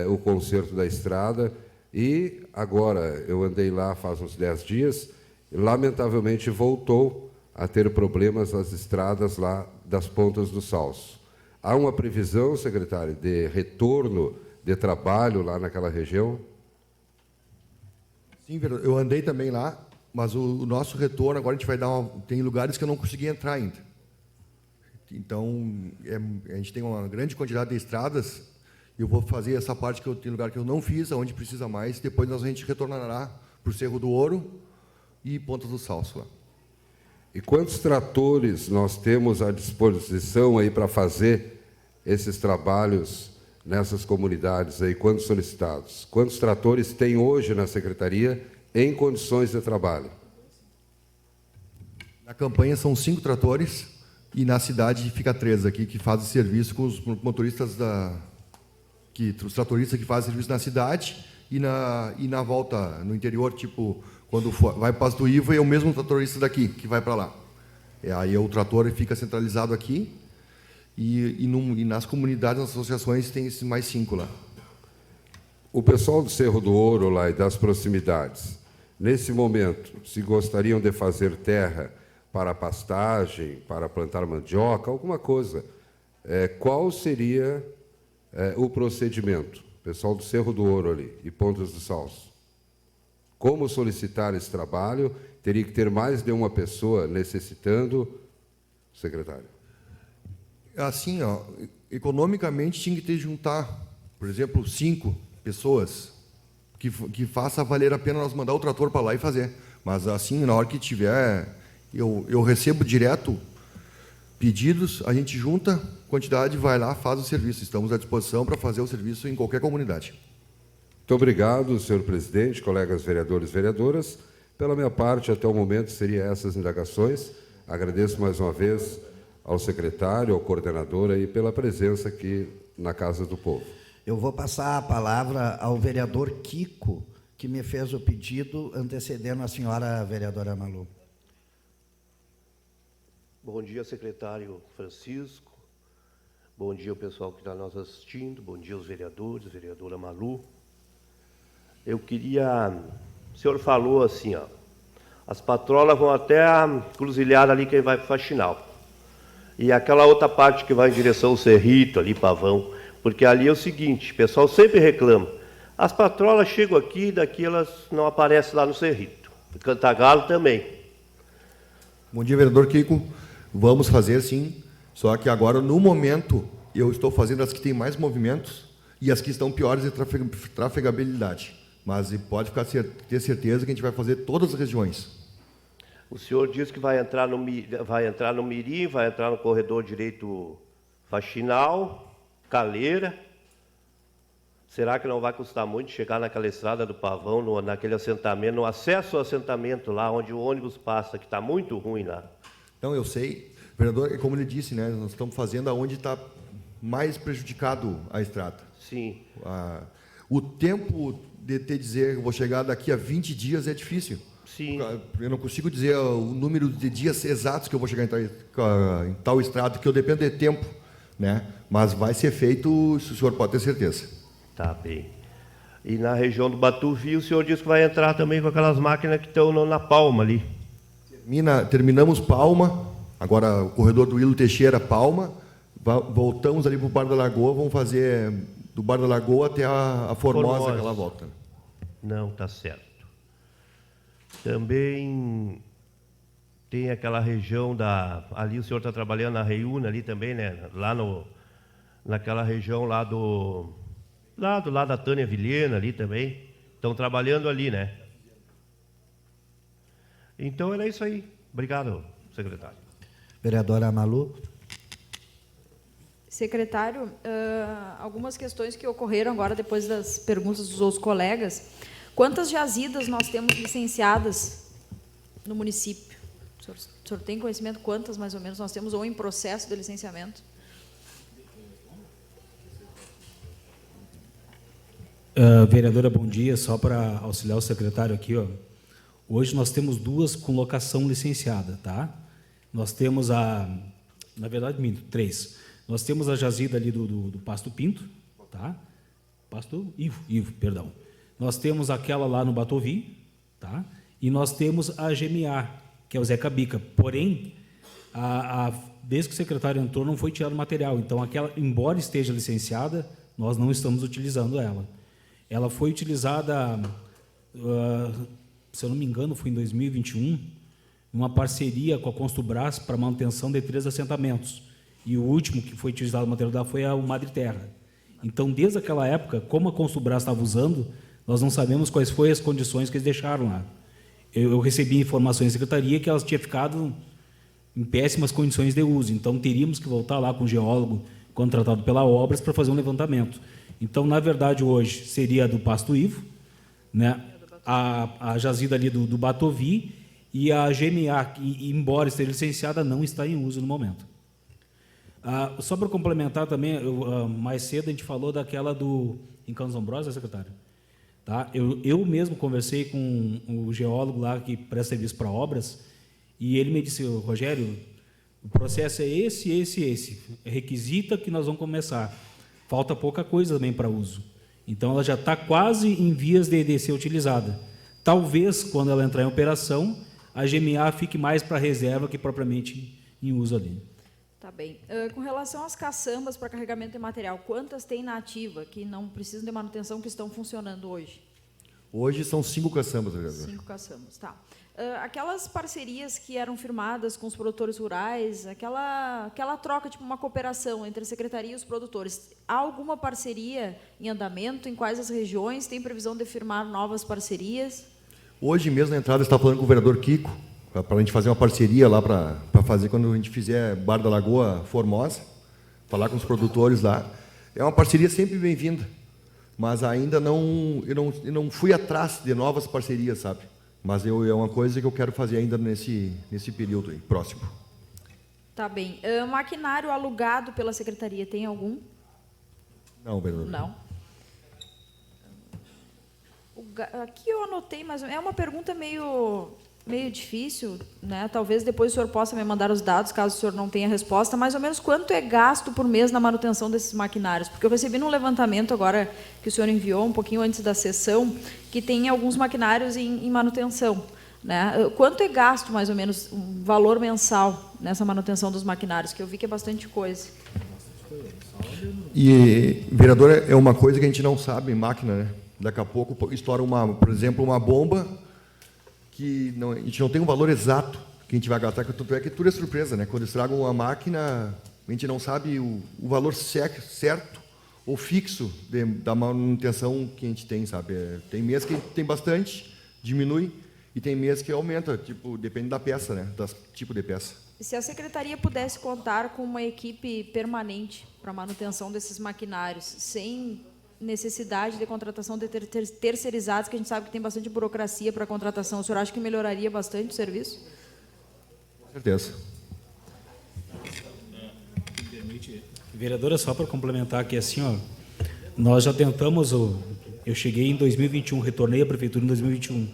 Speaker 9: o conserto da estrada, e agora, eu andei lá faz uns 10 dias, e, lamentavelmente voltou a ter problemas nas estradas lá das Pontas do Salso. Há uma previsão, secretário, de retorno de trabalho lá naquela região?
Speaker 7: Sim, eu andei também lá, mas o nosso retorno, agora a gente vai dar tem lugares que eu não consegui entrar ainda. Então, a gente tem uma grande quantidade de estradas, eu vou fazer essa parte que tem lugar que eu não fiz, onde precisa mais, depois a gente retornará para o Cerro do Ouro e Pontas do Salso lá.
Speaker 9: E quantos tratores nós temos à disposição aí para fazer esses trabalhos nessas comunidades aí, quando solicitados? Quantos tratores tem hoje na Secretaria em condições de trabalho?
Speaker 7: Na campanha são 5 tratores e na cidade fica 3 aqui, que fazem serviço com os motoristas os tratoristas que fazem serviço na cidade e na volta no interior, tipo, quando vai para Pasto Ivo, é o mesmo tratorista daqui que vai para lá. Aí o trator fica centralizado aqui e nas comunidades, nas associações, tem esses mais 5 lá.
Speaker 9: O pessoal do Cerro do Ouro lá e das proximidades, nesse momento, se gostariam de fazer terra para pastagem, para plantar mandioca, alguma coisa, qual seria o procedimento? Pessoal do Cerro do Ouro ali e Pontas do Salso. Como solicitar esse trabalho? Teria que ter mais de uma pessoa necessitando, secretário?
Speaker 7: Assim, ó, economicamente tinha que ter juntar, por exemplo, 5 pessoas que faça valer a pena nós mandar o trator para lá e fazer. Mas assim, na hora que tiver, eu recebo direto pedidos, a gente junta quantidade, vai lá, faz o serviço. Estamos à disposição para fazer o serviço em qualquer comunidade.
Speaker 9: Muito obrigado, senhor presidente, colegas vereadores e vereadoras. Pela minha parte, até o momento, seriam essas indagações. Agradeço mais uma vez ao secretário, ao coordenador, aí, pela presença aqui na Casa do Povo.
Speaker 1: Eu vou passar a palavra ao vereador Kiko, que me fez o pedido, antecedendo a senhora vereadora Malu.
Speaker 10: Bom dia, secretário Francisco. Bom dia, o pessoal que está nos assistindo. Bom dia aos vereadores, vereadora Malu. Eu queria... O senhor falou assim, ó, as patrolas vão até a cruzilhada ali, quem vai para o Faxinal. E aquela outra parte que vai em direção ao Cerrito, ali, Pavão, porque ali é o seguinte, o pessoal sempre reclama. As patrolas chegam aqui e daqui elas não aparecem lá no Cerrito. Cantagalo também.
Speaker 7: Bom dia, vereador Kiko. Vamos fazer, sim. Só que agora, no momento, eu estou fazendo as que têm mais movimentos e as que estão piores de trafegabilidade. Mas pode ter certeza que a gente vai fazer todas as regiões.
Speaker 10: O senhor disse que vai entrar no Mirim, vai entrar no corredor direito Faxinal, Caleira. Será que não vai custar muito chegar naquela estrada do Pavão, naquele assentamento, no acesso ao assentamento lá, onde o ônibus passa, que está muito ruim lá?
Speaker 7: Não, eu sei. Vereador, como ele disse, né, nós estamos fazendo aonde está mais prejudicado a estrada.
Speaker 10: Sim.
Speaker 7: O tempo de te dizer que vou chegar daqui a 20 dias é difícil.
Speaker 10: Sim.
Speaker 7: Eu não consigo dizer o número de dias exatos que eu vou chegar em tal estrada, que eu dependo de tempo, né? Mas vai ser feito, o senhor pode ter certeza.
Speaker 10: Tá bem. E na região do Batuvi, o senhor disse que vai entrar também com aquelas máquinas que estão na Palma ali.
Speaker 7: Terminamos Palma, agora o corredor do Hilo Teixeira, Palma, voltamos ali para o Bar da Lagoa, vamos fazer do Bar da Lagoa até a Formosa, aquela volta.
Speaker 10: Não, tá certo. Também tem aquela região ali o senhor está trabalhando na Reiúna ali também, né? Lá naquela região lá do lado da Tânia Vilhena ali também. Estão trabalhando ali, né? Então era isso aí. Obrigado, secretário.
Speaker 1: Vereadora Malu.
Speaker 4: Secretário, algumas questões que ocorreram agora depois das perguntas dos outros colegas. Quantas jazidas nós temos licenciadas no município? O senhor tem conhecimento quantas, mais ou menos, nós temos ou em processo de licenciamento?
Speaker 8: Vereadora, bom dia. Só para auxiliar o secretário aqui, ó. Hoje nós temos 2 com locação licenciada, tá? Nós temos na verdade, 3. Nós temos a jazida ali do Pasto Pinto, tá? Pasto Ivo, perdão. Nós temos aquela lá no Batovi, tá? E nós temos a GMA, que é o Zeca Bica. Porém, desde que o secretário entrou, não foi tirado material. Então, aquela, embora esteja licenciada, nós não estamos utilizando ela. Ela foi utilizada, se eu não me engano, foi em 2021, uma parceria com a Construbras para manutenção de 3 assentamentos. E o último que foi utilizado o material dela foi o Madre Terra. Então, desde aquela época, como a Construbras estava usando, nós não sabemos quais foram as condições que eles deixaram lá. Eu recebi informações da secretaria que elas tinham ficado em péssimas condições de uso. Então, teríamos que voltar lá com o geólogo, contratado pela Obras para fazer um levantamento. Então, na verdade, hoje seria do Pasto Ivo, né? A jazida ali do Batovi e a GMA, que, embora esteja licenciada, não está em uso no momento. Só para complementar também, mais cedo a gente falou daquela em Campos Ambrósio, secretário? Tá? Eu mesmo conversei com o geólogo lá que presta serviço para obras, e ele me disse, Rogério, o processo é esse. Requisita que nós vamos começar. Falta pouca coisa também para uso. Então, ela já está quase em vias de ser utilizada. Talvez, quando ela entrar em operação, a GMA fique mais para reserva que propriamente em uso ali.
Speaker 4: Tá bem. Com relação às caçambas para carregamento de material, quantas tem na ativa que não precisam de manutenção, que estão funcionando hoje?
Speaker 7: Hoje são 5 caçambas, vereador.
Speaker 4: 5 caçambas, tá. Aquelas parcerias que eram firmadas com os produtores rurais, aquela troca, tipo uma cooperação entre a secretaria e os produtores, há alguma parceria em andamento? Em quais as regiões? Tem previsão de firmar novas parcerias?
Speaker 7: Hoje mesmo, na entrada, está falando com o vereador Kiko, para a gente fazer uma parceria lá para fazer quando a gente fizer Bar da Lagoa Formosa, falar com os produtores lá. É uma parceria sempre bem-vinda, mas ainda eu não fui atrás de novas parcerias, sabe? Mas é uma coisa que eu quero fazer ainda nesse período aí, próximo.
Speaker 4: Tá bem. Maquinário alugado pela secretaria, tem algum?
Speaker 7: Não, vereador.
Speaker 4: Não. Aqui eu anotei, mas é uma pergunta meio difícil, né? Talvez depois o senhor possa me mandar os dados, caso o senhor não tenha resposta. Mais ou menos quanto é gasto por mês na manutenção desses maquinários? Porque eu recebi num levantamento agora que o senhor enviou, um pouquinho antes da sessão, que tem alguns maquinários em manutenção, né? Quanto é gasto, mais ou menos, um valor mensal nessa manutenção dos maquinários? Que eu vi que é bastante coisa.
Speaker 7: E, vereador, é uma coisa que a gente não sabe em máquina, né? Daqui a pouco estoura, por exemplo, uma bomba que a gente não tem um valor exato que a gente vai gastar, tanto é que tudo é surpresa, né? Quando estragam uma máquina, a gente não sabe o valor certo ou fixo da manutenção que a gente tem, sabe? Tem mês que tem bastante, diminui, e tem mês que aumenta, tipo, depende da peça, né? Do tipo de peça.
Speaker 4: Se a secretaria pudesse contar com uma equipe permanente para manutenção desses maquinários, sem necessidade de contratação de terceirizados, que a gente sabe que tem bastante burocracia para a contratação, o senhor acha que melhoraria bastante o serviço?
Speaker 7: Com certeza.
Speaker 8: Vereadora, só para complementar aqui, assim, ó, nós já tentamos, eu cheguei em 2021, retornei à prefeitura em 2021,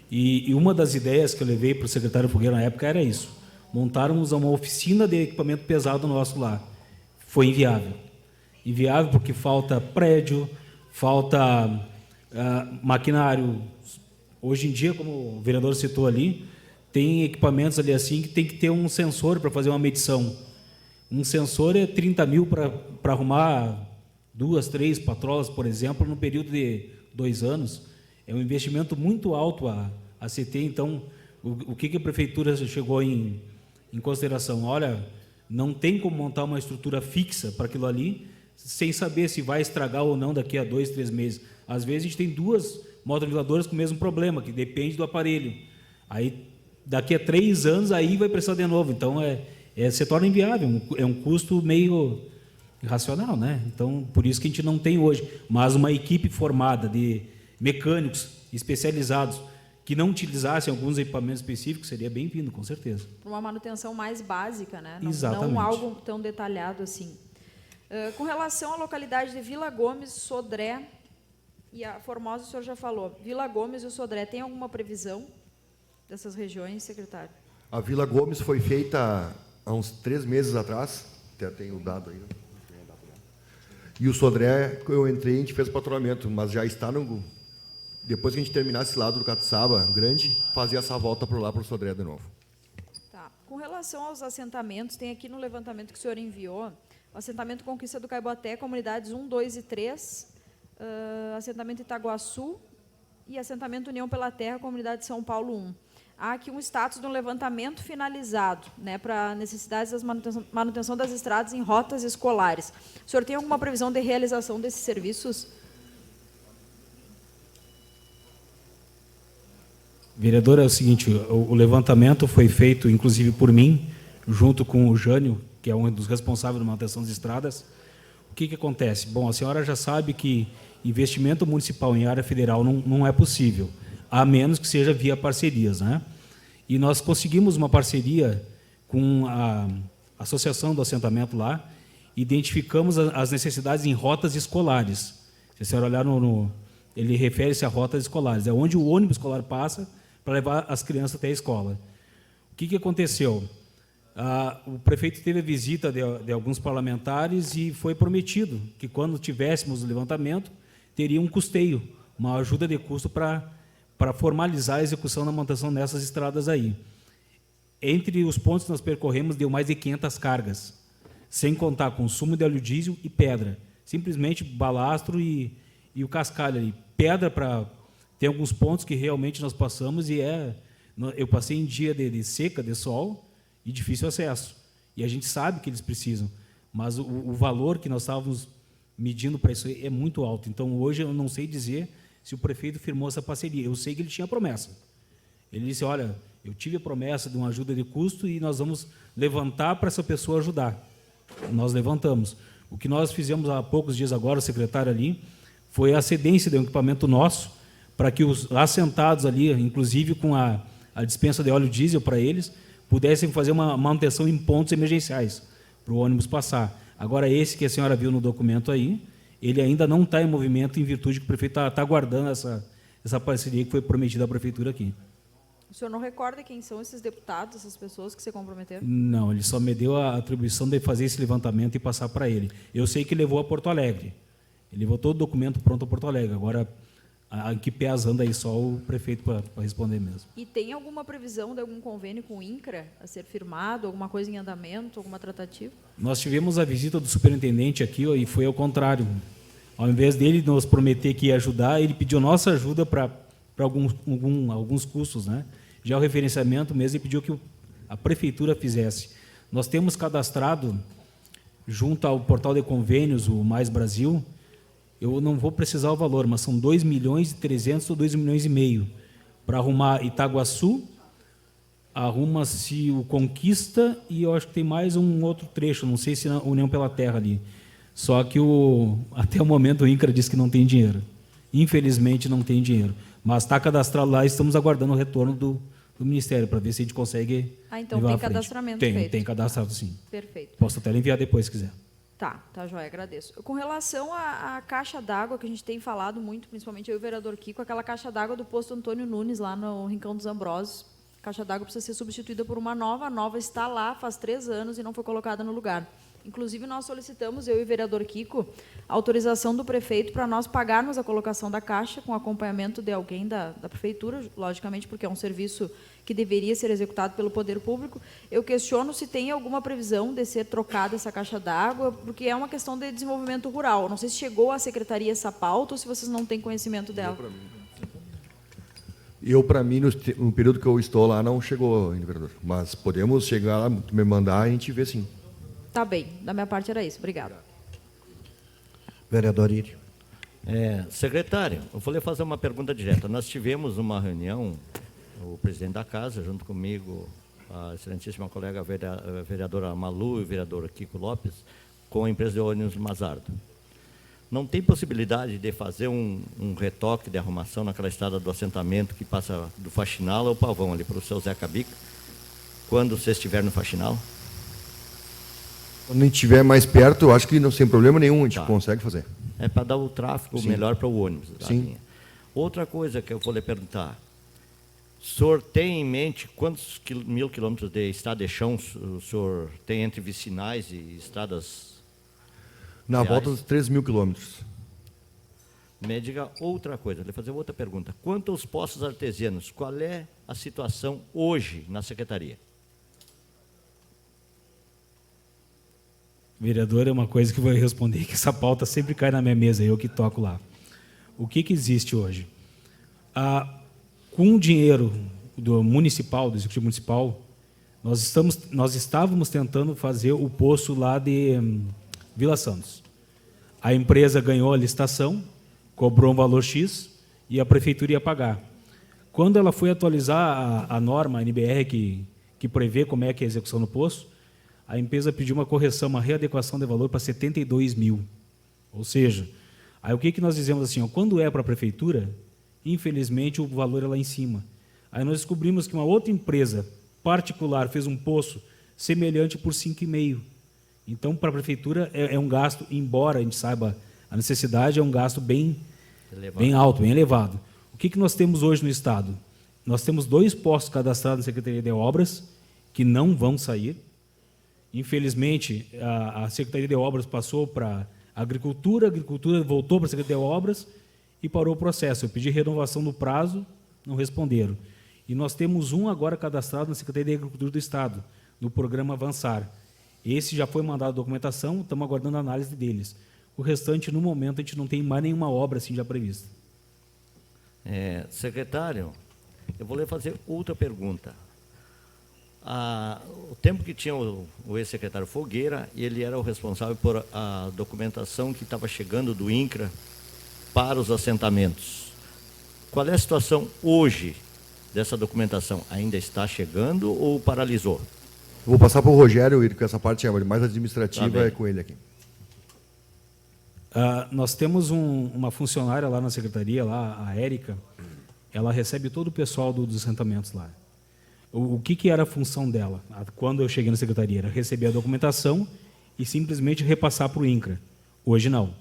Speaker 8: e uma das ideias que eu levei para o secretário Fogueira na época era isso, montarmos uma oficina de equipamento pesado nosso lá. Foi inviável. Inviável porque falta prédio, falta maquinário. Hoje em dia, como o vereador citou ali, tem equipamentos ali assim que tem que ter um sensor para fazer uma medição. Um sensor é 30 mil para arrumar 2, 3 patrolas, por exemplo, no período de 2 anos. É um investimento muito alto a se ter. Então, o que a prefeitura chegou em consideração? Olha, não tem como montar uma estrutura fixa para aquilo ali, sem saber se vai estragar ou não daqui a 2, 3 meses. Às vezes a gente tem 2 motoventiladoras com o mesmo problema, que depende do aparelho. Aí, daqui a 3 anos, aí vai precisar de novo. Então, se torna inviável, é um custo meio irracional, né? Então, por isso que a gente não tem hoje. Mas uma equipe formada de mecânicos especializados que não utilizassem alguns equipamentos específicos seria bem-vindo, com certeza.
Speaker 4: Para uma manutenção mais básica, né?
Speaker 8: Exatamente.
Speaker 4: Não algo tão detalhado assim. Com relação à localidade de Vila Gomes, Sodré e a Formosa, o senhor já falou. Vila Gomes e o Sodré, tem alguma previsão dessas regiões, secretário?
Speaker 7: A Vila Gomes foi feita há uns 3 meses atrás, até tem o dado aí. E o Sodré, eu entrei, a gente fez patrulhamento, mas já está no... Depois que a gente terminar esse lado do Catuçaba grande, fazer essa volta para lá, para o Sodré de novo.
Speaker 4: Tá. Com relação aos assentamentos, tem aqui no levantamento que o senhor enviou, o assentamento Conquista do Caiboté, comunidades 1, 2 e 3, assentamento Itaguaçu e assentamento União pela Terra, comunidade São Paulo 1. Há aqui um status de um levantamento finalizado, né, para necessidades da manutenção das estradas em rotas escolares. O senhor tem alguma previsão de realização desses serviços?
Speaker 8: Vereador, é o seguinte, o levantamento foi feito, inclusive, por mim, junto com o Jânio, que é um dos responsáveis da manutenção das estradas. O que acontece? Bom, a senhora já sabe que investimento municipal em área federal não é possível, a menos que seja via parcerias, né? E nós conseguimos uma parceria com a Associação do Assentamento lá, identificamos as necessidades em rotas escolares. Se a senhora olhar ele refere-se a rotas escolares, é onde o ônibus escolar passa para levar as crianças até a escola. O que aconteceu? O prefeito teve a visita de alguns parlamentares e foi prometido que, quando tivéssemos o levantamento, teria um custeio, uma ajuda de custo para formalizar a execução da manutenção dessas estradas aí. Entre os pontos que nós percorremos, deu mais de 500 cargas, sem contar consumo de óleo diesel e pedra. Simplesmente balastro e o cascalho ali. Pedra tem alguns pontos que realmente nós passamos eu passei em dia de seca, de sol, e difícil acesso. E a gente sabe que eles precisam, mas o valor que nós estávamos medindo para isso é muito alto. Então, hoje, eu não sei dizer se o prefeito firmou essa parceria. Eu sei que ele tinha promessa. Ele disse, olha, eu tive a promessa de uma ajuda de custo e nós vamos levantar para essa pessoa ajudar. Nós levantamos. O que nós fizemos há poucos dias agora, o secretário ali, foi a cedência de um equipamento nosso para que os assentados ali, inclusive com a dispensa de óleo diesel para eles, pudessem fazer uma manutenção em pontos emergenciais para o ônibus passar. Agora, esse que a senhora viu no documento aí, ele ainda não está em movimento em virtude que o prefeito está aguardando essa parceria que foi prometida à prefeitura aqui.
Speaker 4: O senhor não recorda quem são esses deputados, essas pessoas que se comprometeram?
Speaker 8: Não, ele só me deu a atribuição de fazer esse levantamento e passar para ele. Eu sei que levou a Porto Alegre. Ele levou todo o documento pronto a Porto Alegre. Agora, em que pés anda aí só o prefeito para responder mesmo.
Speaker 4: E tem alguma previsão de algum convênio com o INCRA a ser firmado, alguma coisa em andamento, alguma tratativa?
Speaker 8: Nós tivemos a visita do superintendente aqui, ó, e foi ao contrário. Ao invés dele nos prometer que ia ajudar, ele pediu nossa ajuda para alguns custos, né? Já o referenciamento mesmo, ele pediu que a prefeitura fizesse. Nós temos cadastrado, junto ao portal de convênios, o Mais Brasil, eu não vou precisar o valor, mas são 2.300.000 ou 2,5 milhões para arrumar Itaguaçu, arruma-se o Conquista e eu acho que tem mais um outro trecho, não sei se na União pela Terra ali. Só que até o momento o INCRA diz que não tem dinheiro. Infelizmente não tem dinheiro. Mas está cadastrado lá e estamos aguardando o retorno do Ministério para ver se a gente consegue.
Speaker 4: Então tem cadastramento feito?
Speaker 8: Tem cadastrado, sim.
Speaker 4: Perfeito.
Speaker 8: Posso até enviar depois, se quiser.
Speaker 4: Tá, joia, agradeço. Com relação à caixa d'água, que a gente tem falado muito, principalmente eu e o vereador Kiko, aquela caixa d'água do posto Antônio Nunes, lá no Rincão dos Ambrósios, a caixa d'água precisa ser substituída por uma nova. A nova está lá faz 3 anos e não foi colocada no lugar. Inclusive, nós solicitamos, eu e o vereador Kiko, a autorização do prefeito para nós pagarmos a colocação da caixa com acompanhamento de alguém da prefeitura, logicamente, porque é um serviço que deveria ser executado pelo poder público. Eu questiono se tem alguma previsão de ser trocada essa caixa d'água, porque é uma questão de desenvolvimento rural. Não sei se chegou à secretaria essa pauta ou se vocês não têm conhecimento dela.
Speaker 7: Para mim, no período que eu estou lá, não chegou, vereador. Mas podemos chegar lá, me mandar, a gente vê sim.
Speaker 4: Tá bem, da minha parte era isso. Obrigada.
Speaker 1: Vereador Írio.
Speaker 6: Secretário, eu vou lhe fazer uma pergunta direta. Nós tivemos uma reunião, o presidente da casa, junto comigo, a excelentíssima colega vereadora Malu e o vereador Kiko Lopes, com a empresa de ônibus Mazardo. Não tem possibilidade de fazer um retoque de arrumação naquela estrada do assentamento que passa do Faxinal ao Pavão, ali para o seu Zé Cabica, quando você estiver no Faxinal?
Speaker 7: Quando a gente estiver mais perto, eu acho que não sem problema nenhum, a gente consegue fazer.
Speaker 6: É para dar o tráfego melhor para o ônibus.
Speaker 7: Sim.
Speaker 6: Outra coisa que eu vou lhe perguntar. O senhor tem em mente quantos 1.000 quilômetros de estrada de chão o senhor tem entre vicinais e estradas
Speaker 7: na
Speaker 6: reais?
Speaker 7: Volta dos 3.000 quilômetros.
Speaker 6: Me diga outra coisa, vou fazer outra pergunta. Quanto aos poços artesianos, qual é a situação hoje na Secretaria?
Speaker 8: Vereador, é uma coisa que eu vou responder, que essa pauta sempre cai na minha mesa, eu que toco lá. O que existe hoje? Com o dinheiro do Executivo Municipal, nós estávamos tentando fazer o poço lá de Vila Santos. A empresa ganhou a licitação, cobrou um valor X e a prefeitura ia pagar. Quando ela foi atualizar a norma, a NBR, que prevê como é que é a execução do poço, a empresa pediu uma correção, uma readequação de valor para 72 mil. Ou seja, aí o que nós dizemos assim, ó, quando é para a prefeitura, infelizmente o valor é lá em cima. Aí nós descobrimos que uma outra empresa particular fez um poço semelhante por 5,5. Então, para a prefeitura é um gasto, embora a gente saiba a necessidade, é um gasto bem alto, bem elevado. O que nós temos hoje no Estado? Nós temos 2 postos cadastrados na Secretaria de Obras que não vão sair. Infelizmente, a Secretaria de Obras passou para a Agricultura voltou para a Secretaria de Obras e parou o processo. Eu pedi renovação no prazo, não responderam. E nós temos um agora cadastrado na Secretaria de Agricultura do Estado, no programa Avançar. Esse já foi mandado a documentação, estamos aguardando a análise deles. O restante, no momento, a gente não tem mais nenhuma obra assim já prevista.
Speaker 6: Secretário, eu vou lhe fazer outra pergunta. O tempo que tinha o ex-secretário Fogueira, ele era o responsável por a documentação que estava chegando do INCRA para os assentamentos. Qual é a situação hoje dessa documentação? Ainda está chegando ou paralisou?
Speaker 7: Vou passar para o Rogério, que essa parte mais administrativa é com ele aqui.
Speaker 8: Nós temos uma funcionária lá na secretaria, lá, a Érica, ela recebe todo o pessoal dos assentamentos lá. O que era a função dela? Quando eu cheguei na secretaria, era receber a documentação e simplesmente repassar para o INCRA. Hoje não.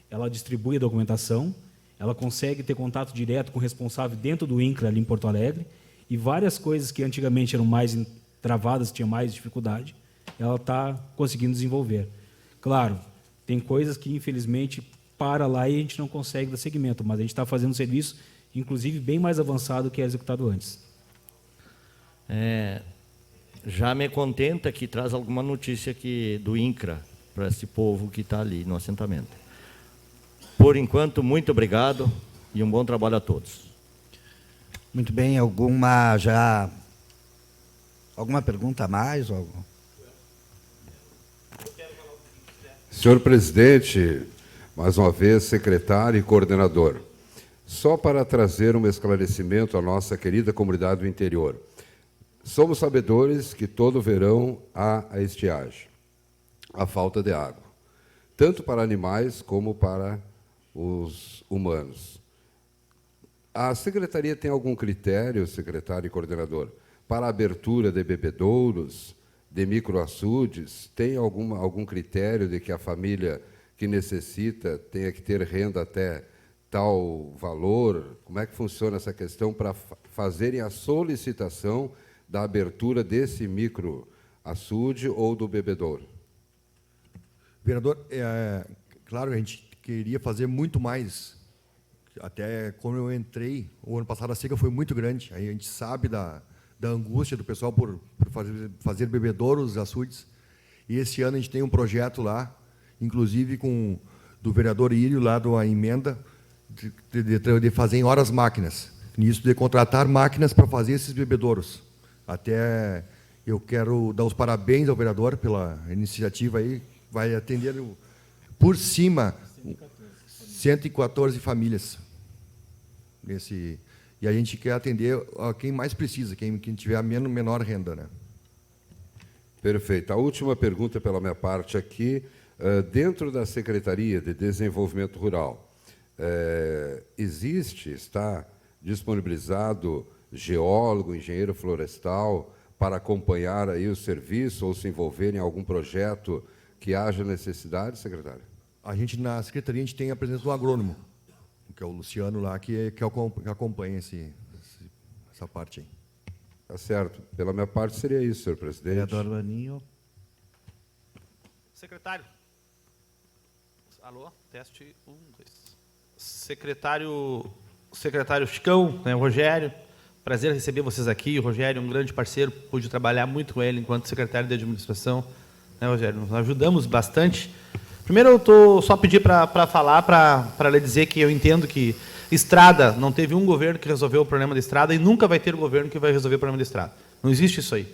Speaker 8: Ela distribui a documentação, ela consegue ter contato direto com o responsável dentro do INCRA, ali em Porto Alegre, e várias coisas que antigamente eram mais travadas, tinha mais dificuldade, ela está conseguindo desenvolver. Claro, tem coisas que, infelizmente, para lá e a gente não consegue dar seguimento, mas a gente está fazendo um serviço, inclusive, bem mais avançado que é executado antes.
Speaker 6: Já me contenta que traz alguma notícia aqui do INCRA para esse povo que está ali no assentamento. Por enquanto, muito obrigado e um bom trabalho a todos.
Speaker 1: Muito bem, alguma pergunta a mais?
Speaker 9: Senhor presidente, mais uma vez, secretário e coordenador, só para trazer um esclarecimento à nossa querida comunidade do interior. Somos sabedores que todo verão há a estiagem, a falta de água, tanto para animais como para os humanos. A secretaria tem algum critério, secretário e coordenador, para a abertura de bebedouros, de microaçudes? Tem algum critério de que a família que necessita tenha que ter renda até tal valor? Como é que funciona essa questão para fazerem a solicitação da abertura desse microaçude ou do bebedouro?
Speaker 7: Vereador, claro, a gente queria fazer muito mais. Até quando eu entrei, o ano passado a seca foi muito grande. Aí a gente sabe da angústia do pessoal por fazer bebedouros, açudes. E esse ano a gente tem um projeto lá, inclusive do vereador Írio, lá da emenda, de fazer em horas máquinas. Nisso, de contratar máquinas para fazer esses bebedouros. Até eu quero dar os parabéns ao vereador pela iniciativa aí, vai atender por cima 114 famílias. E a gente quer atender a quem mais precisa, quem tiver a menor renda, né?
Speaker 9: Perfeito. A última pergunta pela minha parte aqui, dentro da Secretaria de Desenvolvimento Rural, está disponibilizado geólogo, engenheiro florestal, para acompanhar aí o serviço ou se envolver em algum projeto que haja necessidade, secretário?
Speaker 7: Na Secretaria, a gente tem a presença do agrônomo, que é o Luciano lá, que acompanha essa parte aí.
Speaker 9: Tá certo. Pela minha parte, seria isso, senhor presidente.
Speaker 1: Vereador Vaninho.
Speaker 11: Secretário. Alô? Teste 1, 2. Secretário Chicão, né, Rogério. Prazer receber vocês aqui. O Rogério é um grande parceiro, pude trabalhar muito com ele enquanto secretário de administração. Né, Rogério? Nos ajudamos bastante. Primeiro, eu estou só pedir para falar, para lhe dizer que eu entendo que estrada, não teve um governo que resolveu o problema da estrada e nunca vai ter um governo que vai resolver o problema da estrada. Não existe isso aí.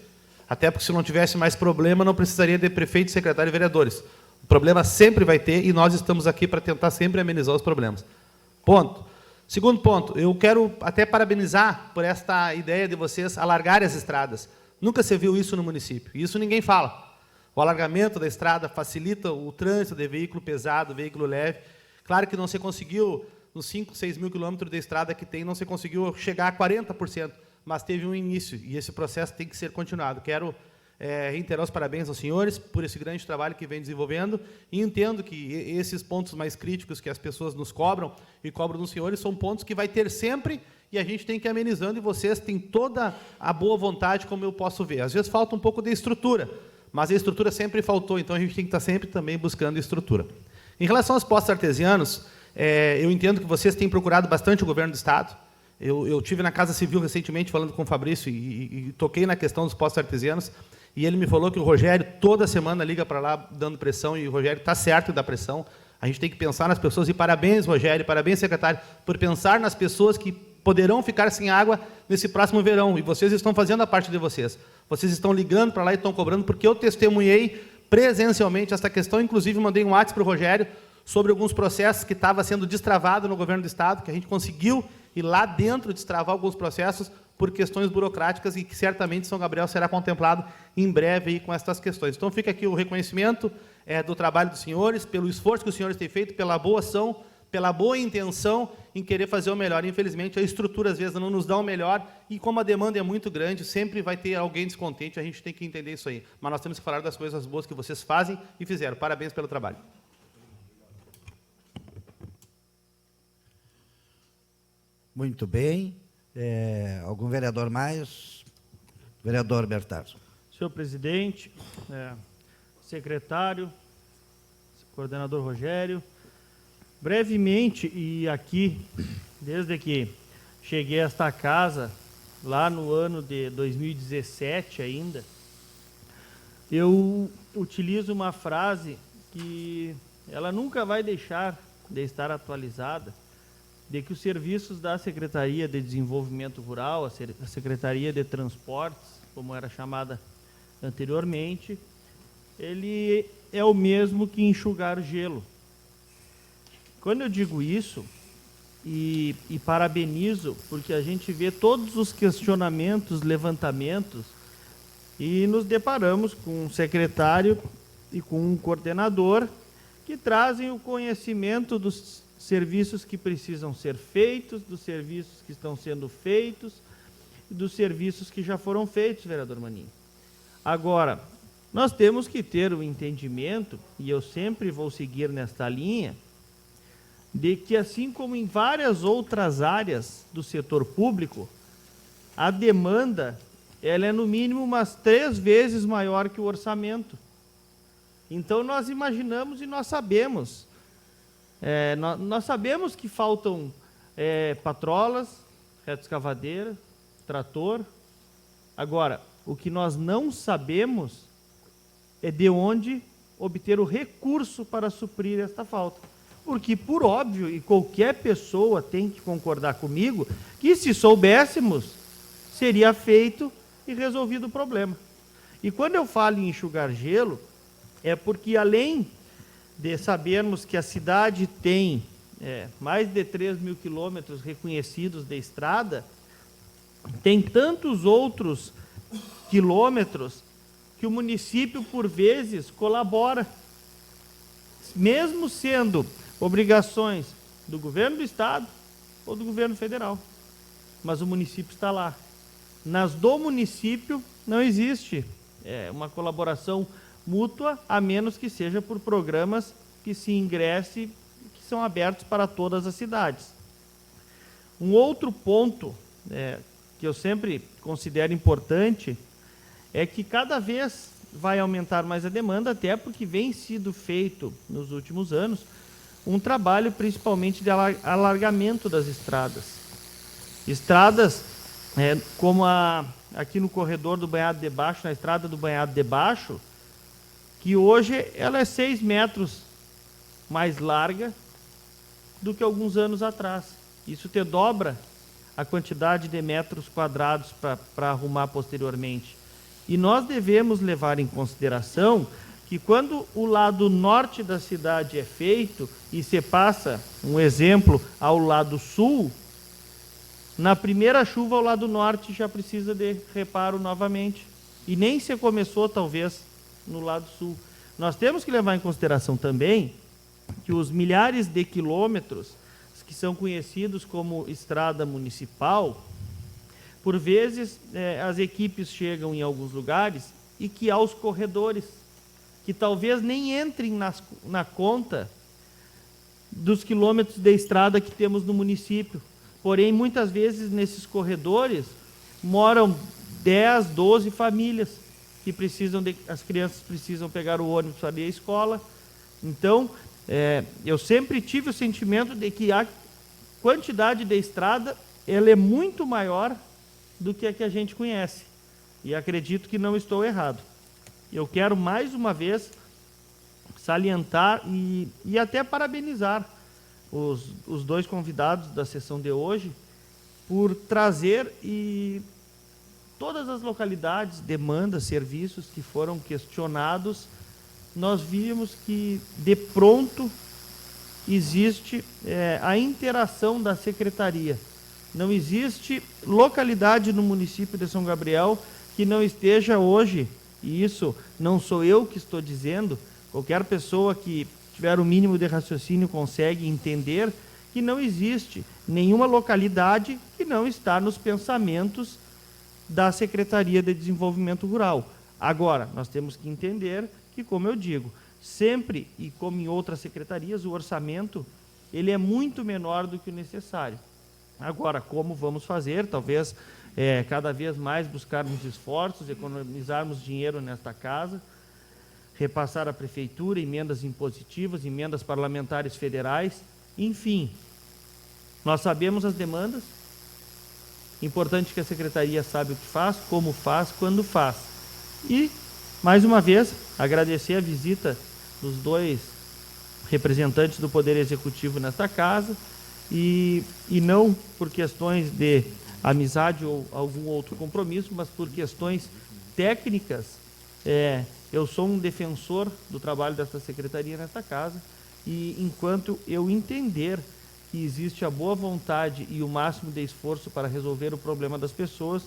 Speaker 11: Até porque se não tivesse mais problema, não precisaria de prefeito, secretário e vereadores. O problema sempre vai ter e nós estamos aqui para tentar sempre amenizar os problemas. Ponto. Segundo ponto, eu quero até parabenizar por esta ideia de vocês alargarem as estradas. Nunca se viu isso no município, e isso ninguém fala. O alargamento da estrada facilita o trânsito de veículo pesado, veículo leve. Claro que não se conseguiu, nos 5, 6 mil quilômetros de estrada que tem, não se conseguiu chegar a 40%, mas teve um início, e esse processo tem que ser continuado. Quero reiterar os parabéns aos senhores por esse grande trabalho que vem desenvolvendo, e entendo que esses pontos mais críticos que as pessoas nos cobram e cobram dos senhores são pontos que vai ter sempre, e a gente tem que ir amenizando, e vocês têm toda a boa vontade, como eu posso ver. Às vezes falta um pouco de estrutura, mas a estrutura sempre faltou, então a gente tem que estar sempre também buscando estrutura. Em relação aos postos artesianos, eu entendo que vocês têm procurado bastante o governo do Estado. Eu tive na Casa Civil recentemente falando com o Fabrício e toquei na questão dos postos artesianos, e ele me falou que o Rogério toda semana liga para lá dando pressão, e o Rogério está certo da pressão. A gente tem que pensar nas pessoas, e parabéns, Rogério, parabéns, secretário, por pensar nas pessoas que poderão ficar sem água nesse próximo verão, e vocês estão fazendo a parte de vocês. Vocês estão ligando para lá e estão cobrando, porque eu testemunhei presencialmente essa questão, inclusive mandei um WhatsApp para o Rogério sobre alguns processos que estavam sendo destravados no governo do Estado, que a gente conseguiu ir lá dentro destravar alguns processos por questões burocráticas, e que certamente São Gabriel será contemplado em breve aí com essas questões. Então fica aqui o reconhecimento do trabalho dos senhores, pelo esforço que os senhores têm feito, pela boa ação, pela boa intenção em querer fazer o melhor. Infelizmente, a estrutura às vezes não nos dá o melhor, e como a demanda é muito grande, sempre vai ter alguém descontente, a gente tem que entender isso aí. Mas nós temos que falar das coisas boas que vocês fazem e fizeram. Parabéns pelo trabalho.
Speaker 1: Muito bem. Algum vereador mais? Vereador Bertazzo.
Speaker 3: Senhor presidente, secretário, coordenador Rogério, brevemente, e aqui, desde que cheguei a esta casa, lá no ano de 2017 ainda, eu utilizo uma frase que ela nunca vai deixar de estar atualizada, de que os serviços da Secretaria de Desenvolvimento Rural, a Secretaria de Transportes, como era chamada anteriormente, ele é o mesmo que enxugar gelo. Quando eu digo isso, e parabenizo, porque a gente vê todos os questionamentos, levantamentos, e nos deparamos com um secretário e com um coordenador que trazem o conhecimento dos serviços que precisam ser feitos, dos serviços que estão sendo feitos e dos serviços que já foram feitos, vereador Maninho. Agora, nós temos que ter o entendimento, e eu sempre vou seguir nesta linha, de que assim como em várias outras áreas do setor público, a demanda ela é no mínimo umas 3 vezes maior que o orçamento. Então nós imaginamos e nós sabemos. Nós sabemos que faltam patrolas, retroescavadeira, trator. Agora, o que nós não sabemos é de onde obter o recurso para suprir esta falta. Porque, por óbvio, e qualquer pessoa tem que concordar comigo, que se soubéssemos, seria feito e resolvido o problema. E quando eu falo em enxugar gelo, é porque além de sabermos que a cidade tem mais de 3 mil quilômetros reconhecidos de estrada, tem tantos outros quilômetros que o município, por vezes, colabora. Mesmo sendo obrigações do governo do Estado ou do governo federal. Mas o município está lá. Nas do município não existe uma colaboração mútua, a menos que seja por programas que se ingresse, que são abertos para todas as cidades. Um outro ponto que eu sempre considero importante é que cada vez vai aumentar mais a demanda, até porque vem sido feito nos últimos anos um trabalho principalmente de alargamento das estradas. Estradas como aqui no corredor do Banhado de Baixo, na estrada do Banhado de Baixo, que hoje ela é 6 metros mais larga do que alguns anos atrás. Isso te dobra a quantidade de metros quadrados para arrumar posteriormente. E nós devemos levar em consideração que quando o lado norte da cidade é feito e se passa, um exemplo, ao lado sul, na primeira chuva o lado norte já precisa de reparo novamente. E nem se começou, talvez, no lado sul. Nós temos que levar em consideração também que os milhares de quilômetros que são conhecidos como estrada municipal, por vezes as equipes chegam em alguns lugares e que há os corredores, que talvez nem entrem na conta dos quilômetros de estrada que temos no município. Porém, muitas vezes nesses corredores moram 10, 12 famílias que as crianças precisam pegar o ônibus para ir à escola. Então, eu sempre tive o sentimento de que a quantidade de estrada ela é muito maior do que a que a gente conhece. E acredito que não estou errado. Eu quero mais uma vez salientar e até parabenizar os dois convidados da sessão de hoje por trazer todas as localidades, demandas, serviços que foram questionados. Nós vimos que, de pronto, existe a interação da secretaria. Não existe localidade no município de São Gabriel que não esteja hoje, e isso não sou eu que estou dizendo, qualquer pessoa que tiver o mínimo de raciocínio consegue entender que não existe nenhuma localidade que não está nos pensamentos da Secretaria de Desenvolvimento Rural. Agora, nós temos que entender que, como eu digo, sempre, e como em outras secretarias, o orçamento ele é muito menor do que o necessário. Agora, como vamos fazer? Talvez cada vez mais buscarmos esforços, economizarmos dinheiro nesta casa, repassar à Prefeitura, emendas impositivas, emendas parlamentares federais, enfim. Nós sabemos as demandas, importante que a Secretaria saiba o que faz, como faz, quando faz. E, mais uma vez, agradecer a visita dos dois representantes do Poder Executivo nesta casa, e não por questões de amizade ou algum outro compromisso, mas por questões técnicas. Eu sou um defensor do trabalho desta Secretaria nesta casa, e enquanto eu entender que existe a boa vontade e o máximo de esforço para resolver o problema das pessoas,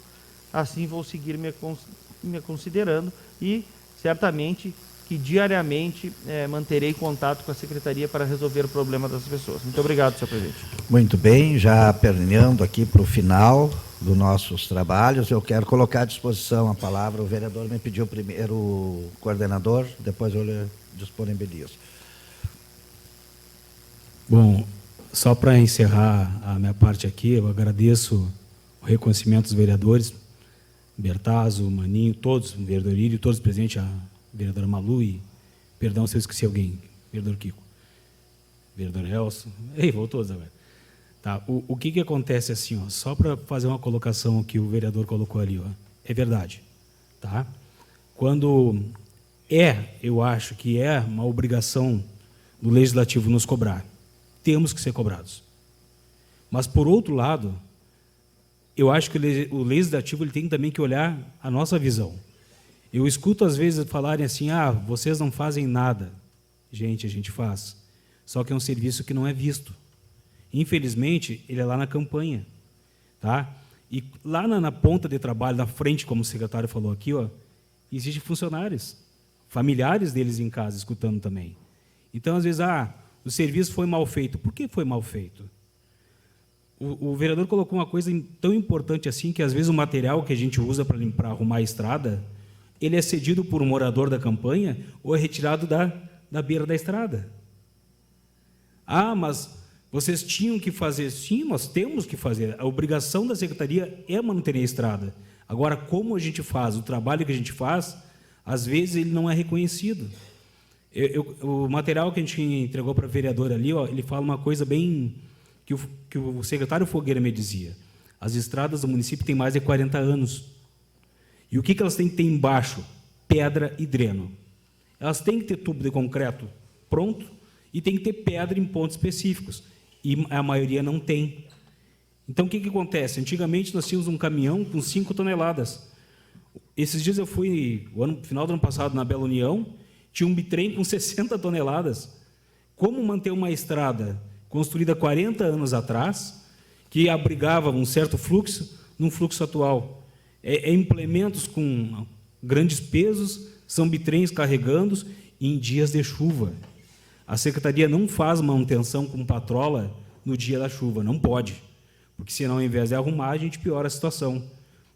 Speaker 3: assim vou seguir me considerando, e certamente que diariamente manterei contato com a Secretaria para resolver o problema das pessoas. Muito obrigado, senhor presidente.
Speaker 1: Muito bem, já permeando aqui para o final dos nossos trabalhos, eu quero colocar à disposição a palavra, o vereador me pediu primeiro o coordenador, depois eu lhe disponibilizo.
Speaker 8: Bom, só para encerrar a minha parte aqui, eu agradeço o reconhecimento dos vereadores, Bertazzo, Maninho, todos, o vereador Írio, todos presentes, a vereadora Malu, e, perdão se eu esqueci alguém, vereador Kiko, vereador Elson, vou todos agora. Tá, o que acontece assim, ó, só para fazer uma colocação que o vereador colocou ali, ó, é verdade, tá? Quando eu acho que é uma obrigação do Legislativo nos cobrar, temos que ser cobrados. Mas, por outro lado, eu acho que o Legislativo ele tem também que olhar a nossa visão. Eu escuto, às vezes, falarem assim, vocês não fazem nada. Gente, a gente faz. Só que é um serviço que não é visto. Infelizmente, ele é lá na campanha. Tá? E lá na ponta de trabalho, na frente, como o secretário falou aqui, ó, existem funcionários, familiares deles em casa, escutando também. Então, às vezes, o serviço foi mal feito. Por que foi mal feito? O vereador colocou uma coisa tão importante assim, que às vezes o material que a gente usa para arrumar a estrada, ele é cedido por um morador da campanha ou é retirado da beira da estrada. Mas vocês tinham que fazer. Sim, nós temos que fazer. A obrigação da Secretaria é manter a estrada. Agora, como a gente faz, o trabalho que a gente faz, às vezes ele não é reconhecido. O material que a gente entregou para a vereadora ali, ó, ele fala uma coisa bem... que o secretário Fogueira me dizia. As estradas do município têm mais de 40 anos. E o que elas têm que ter embaixo? Pedra e dreno. Elas têm que ter tubo de concreto pronto e tem que ter pedra em pontos específicos. E a maioria não tem. Então, o que acontece? Antigamente, nós tínhamos um caminhão com 5 toneladas. Esses dias eu fui, no final do ano passado, na Bela União, tinha um bitrem com 60 toneladas. Como manter uma estrada construída 40 anos atrás, que abrigava um certo fluxo, num fluxo atual? Implementos com grandes pesos, são bitrens carregando em dias de chuva. A Secretaria não faz manutenção com patrola no dia da chuva, não pode, porque senão, ao invés de arrumar, a gente piora a situação.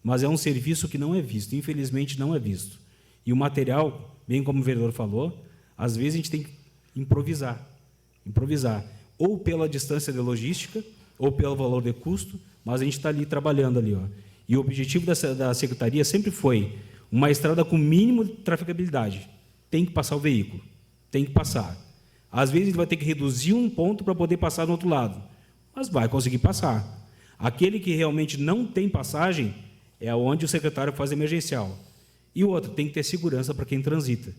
Speaker 8: Mas é um serviço que não é visto, infelizmente não é visto. E o material, bem como o vereador falou, às vezes a gente tem que improvisar, ou pela distância de logística, ou pelo valor de custo, mas a gente está ali trabalhando ali. Ó. E o objetivo da Secretaria sempre foi uma estrada com mínimo de trafegabilidade. Tem que passar o veículo, tem que passar. Às vezes, ele vai ter que reduzir um ponto para poder passar no outro lado, mas vai conseguir passar. Aquele que realmente não tem passagem é onde o secretário faz emergencial. E o outro, tem que ter segurança para quem transita.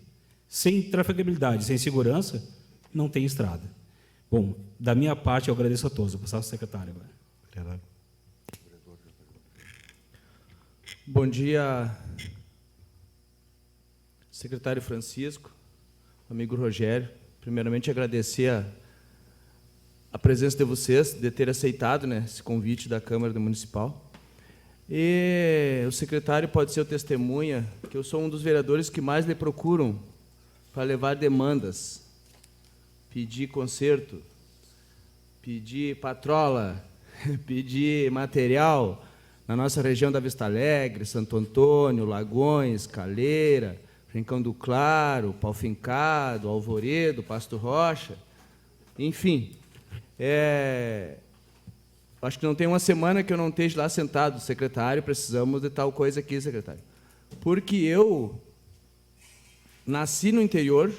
Speaker 8: Sem trafegabilidade, sem segurança, não tem estrada. Bom, da minha parte, eu agradeço a todos. Vou passar ao secretário agora.
Speaker 12: Bom dia, secretário Francisco, amigo Rogério. Primeiramente, agradecer a presença de vocês, de ter aceitado, né, esse convite da Câmara Municipal. E o secretário pode ser o testemunha que eu sou um dos vereadores que mais lhe procuram para levar demandas, pedir conserto, pedir patrola, pedir material na nossa região da Vista Alegre, Santo Antônio, Lagões, Calheira, Rincão do Claro, Pau Fincado, Alvoredo, Pasto Rocha, enfim. Acho que não tem uma semana que eu não esteja lá sentado, secretário, precisamos de tal coisa aqui, secretário. Porque eu nasci no interior,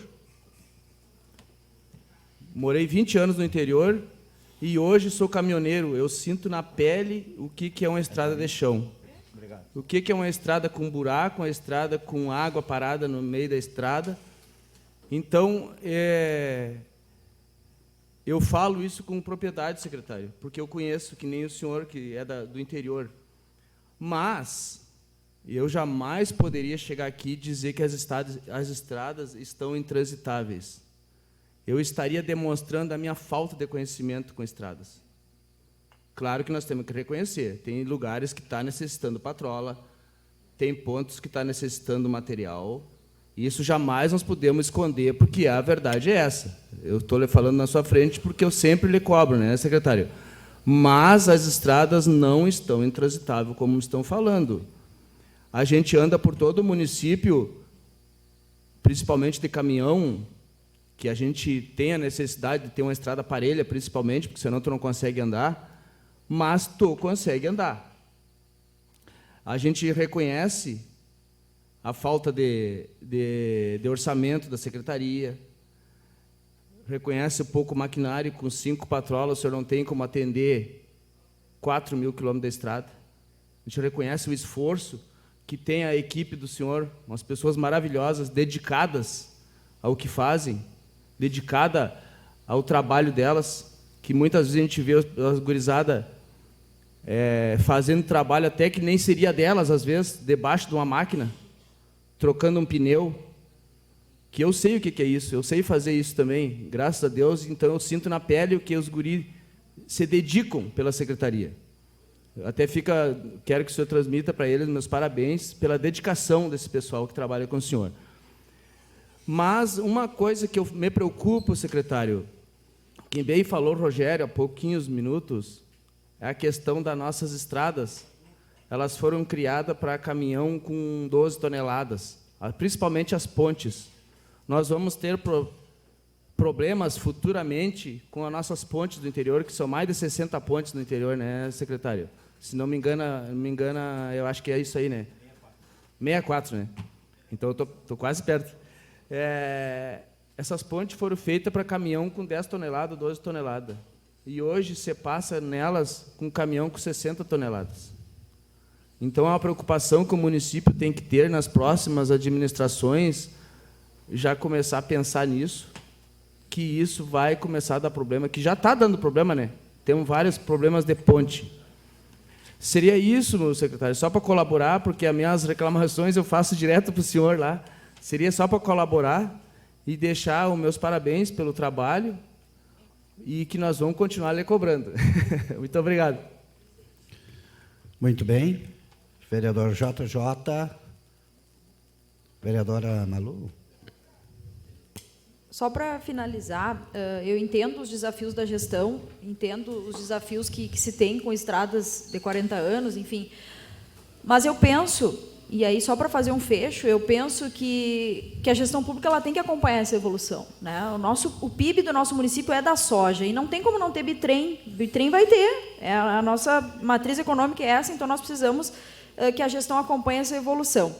Speaker 12: morei 20 anos no interior e hoje sou caminhoneiro. Eu sinto na pele o que é uma estrada de chão. O que é uma estrada com buraco, uma estrada com água parada no meio da estrada. Então, eu falo isso com propriedade, secretário, porque eu conheço, que nem o senhor, que é do interior. Mas eu jamais poderia chegar aqui e dizer que as estradas estão intransitáveis. Eu estaria demonstrando a minha falta de conhecimento com estradas. Claro que nós temos que reconhecer, tem lugares que está necessitando patrola, tem pontos que está necessitando material, e isso jamais nós podemos esconder, porque a verdade é essa. Eu estou lhe falando na sua frente porque eu sempre lhe cobro, né, secretário? Mas as estradas não estão intransitáveis, como estão falando. A gente anda por todo o município, principalmente de caminhão, que a gente tem a necessidade de ter uma estrada parelha, principalmente, porque senão tu não consegue andar, mas tu consegue andar. A gente reconhece a falta de orçamento da secretaria, reconhece o pouco maquinário, com 5 patrolas, o senhor não tem como atender 4.000 quilômetros da estrada. A gente reconhece o esforço que tem a equipe do senhor, umas pessoas maravilhosas, dedicadas ao que fazem, dedicada ao trabalho delas, que muitas vezes a gente vê as gurizadas fazendo trabalho até que nem seria delas, às vezes, debaixo de uma máquina, trocando um pneu, que eu sei o que é isso, eu sei fazer isso também, graças a Deus, então eu sinto na pele o que os guris se dedicam pela secretaria. Até quero que o senhor transmita para eles meus parabéns pela dedicação desse pessoal que trabalha com o senhor. Mas uma coisa que me preocupa, secretário, quem bem falou, Rogério, há pouquinhos minutos, é a questão das nossas estradas. Elas foram criadas para caminhão com 12 toneladas, principalmente as pontes. Nós vamos ter problemas futuramente com as nossas pontes do interior, que são mais de 60 pontes no interior, né, secretário? Se não me engana, eu acho que é isso aí, né? 64, né? Então, eu estou quase perto. Essas pontes foram feitas para caminhão com 10 toneladas, 12 toneladas. E hoje você passa nelas com caminhão com 60 toneladas. Então, é uma preocupação que o município tem que ter nas próximas administrações, já começar a pensar nisso, que isso vai começar a dar problema, que já está dando problema, né? Temos vários problemas de ponte. Seria isso, meu secretário, só para colaborar, porque as minhas reclamações eu faço direto para o senhor lá. Seria só para colaborar e deixar os meus parabéns pelo trabalho e que nós vamos continuar lhe cobrando. Muito obrigado.
Speaker 1: Muito bem. Vereador JJ. Vereadora Malu.
Speaker 4: Só para finalizar, eu entendo os desafios da gestão, entendo os desafios que se tem com estradas de 40 anos, enfim, mas eu penso, e aí só para fazer um fecho, eu penso que a gestão pública ela tem que acompanhar essa evolução, né? O PIB do nosso município é da soja, e não tem como não ter bitrem. Bitrem vai ter, a nossa matriz econômica é essa, então nós precisamos que a gestão acompanhe essa evolução.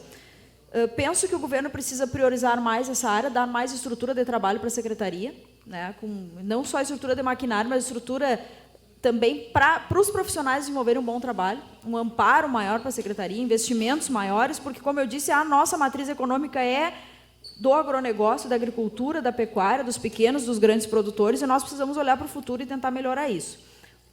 Speaker 4: Penso que o governo precisa priorizar mais essa área, dar mais estrutura de trabalho para a secretaria, né, não só estrutura de maquinário, mas estrutura também para os profissionais desenvolverem um bom trabalho, um amparo maior para a secretaria, investimentos maiores, porque, como eu disse, a nossa matriz econômica é do agronegócio, da agricultura, da pecuária, dos pequenos, dos grandes produtores, e nós precisamos olhar para o futuro e tentar melhorar isso.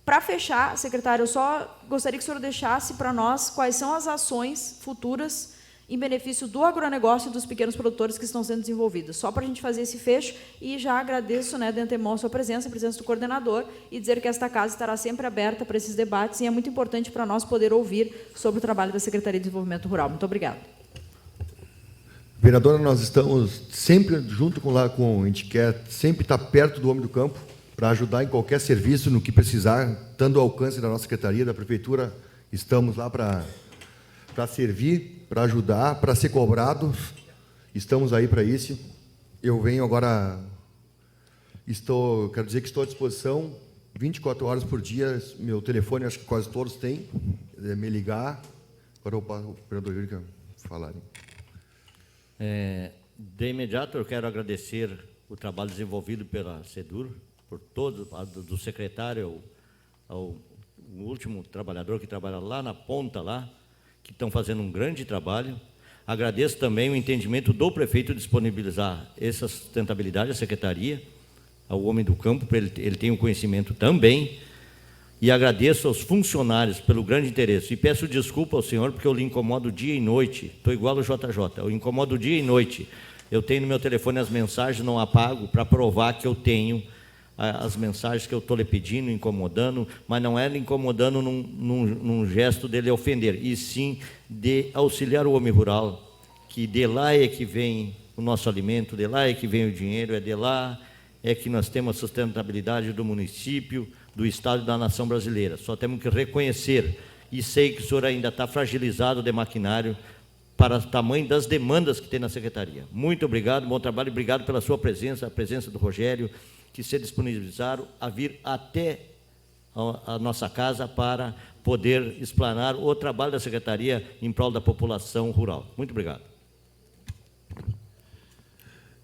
Speaker 4: Para fechar, secretário, eu só gostaria que o senhor deixasse para nós quais são as ações futuras em benefício do agronegócio e dos pequenos produtores que estão sendo desenvolvidos. Só para a gente fazer esse fecho, e já agradeço, né, de antemão a sua presença, a presença do coordenador, e dizer que esta casa estará sempre aberta para esses debates, e é muito importante para nós poder ouvir sobre o trabalho da Secretaria de Desenvolvimento Rural. Muito obrigada.
Speaker 7: Vereadora, nós estamos sempre junto com a gente quer sempre estar perto do homem do campo, para ajudar em qualquer serviço, no que precisar, tanto ao alcance da nossa Secretaria, da Prefeitura, estamos lá para servir, para ajudar, para ser cobrados, estamos aí para isso. Eu venho agora, quero dizer que estou à disposição 24 horas por dia, meu telefone, acho que quase todos têm, me ligar. Agora o vereador Yuri quer falar.
Speaker 6: De imediato, eu quero agradecer o trabalho desenvolvido pela CEDUR, por todo, do secretário ao último trabalhador que trabalha lá na ponta, lá, que estão fazendo um grande trabalho. Agradeço também o entendimento do prefeito disponibilizar essa sustentabilidade à secretaria, ao homem do campo, para ele tem um conhecimento também, e agradeço aos funcionários pelo grande interesse, e peço desculpa ao senhor, porque eu lhe incomodo dia e noite, estou igual ao JJ, eu incomodo dia e noite, eu tenho no meu telefone as mensagens, não apago, para provar que eu tenho as mensagens que eu estou lhe pedindo, incomodando, mas não é lhe incomodando num gesto dele ofender, e sim de auxiliar o homem rural, que de lá é que vem o nosso alimento, de lá é que vem o dinheiro, é de lá é que nós temos a sustentabilidade do município, do Estado e da nação brasileira. Só temos que reconhecer, e sei que o senhor ainda está fragilizado de maquinário para o tamanho das demandas que tem na Secretaria. Muito obrigado, bom trabalho, e obrigado pela sua presença, a presença do Rogério, que se disponibilizaram a vir até a nossa casa para poder explanar o trabalho da Secretaria em prol da população rural. Muito obrigado.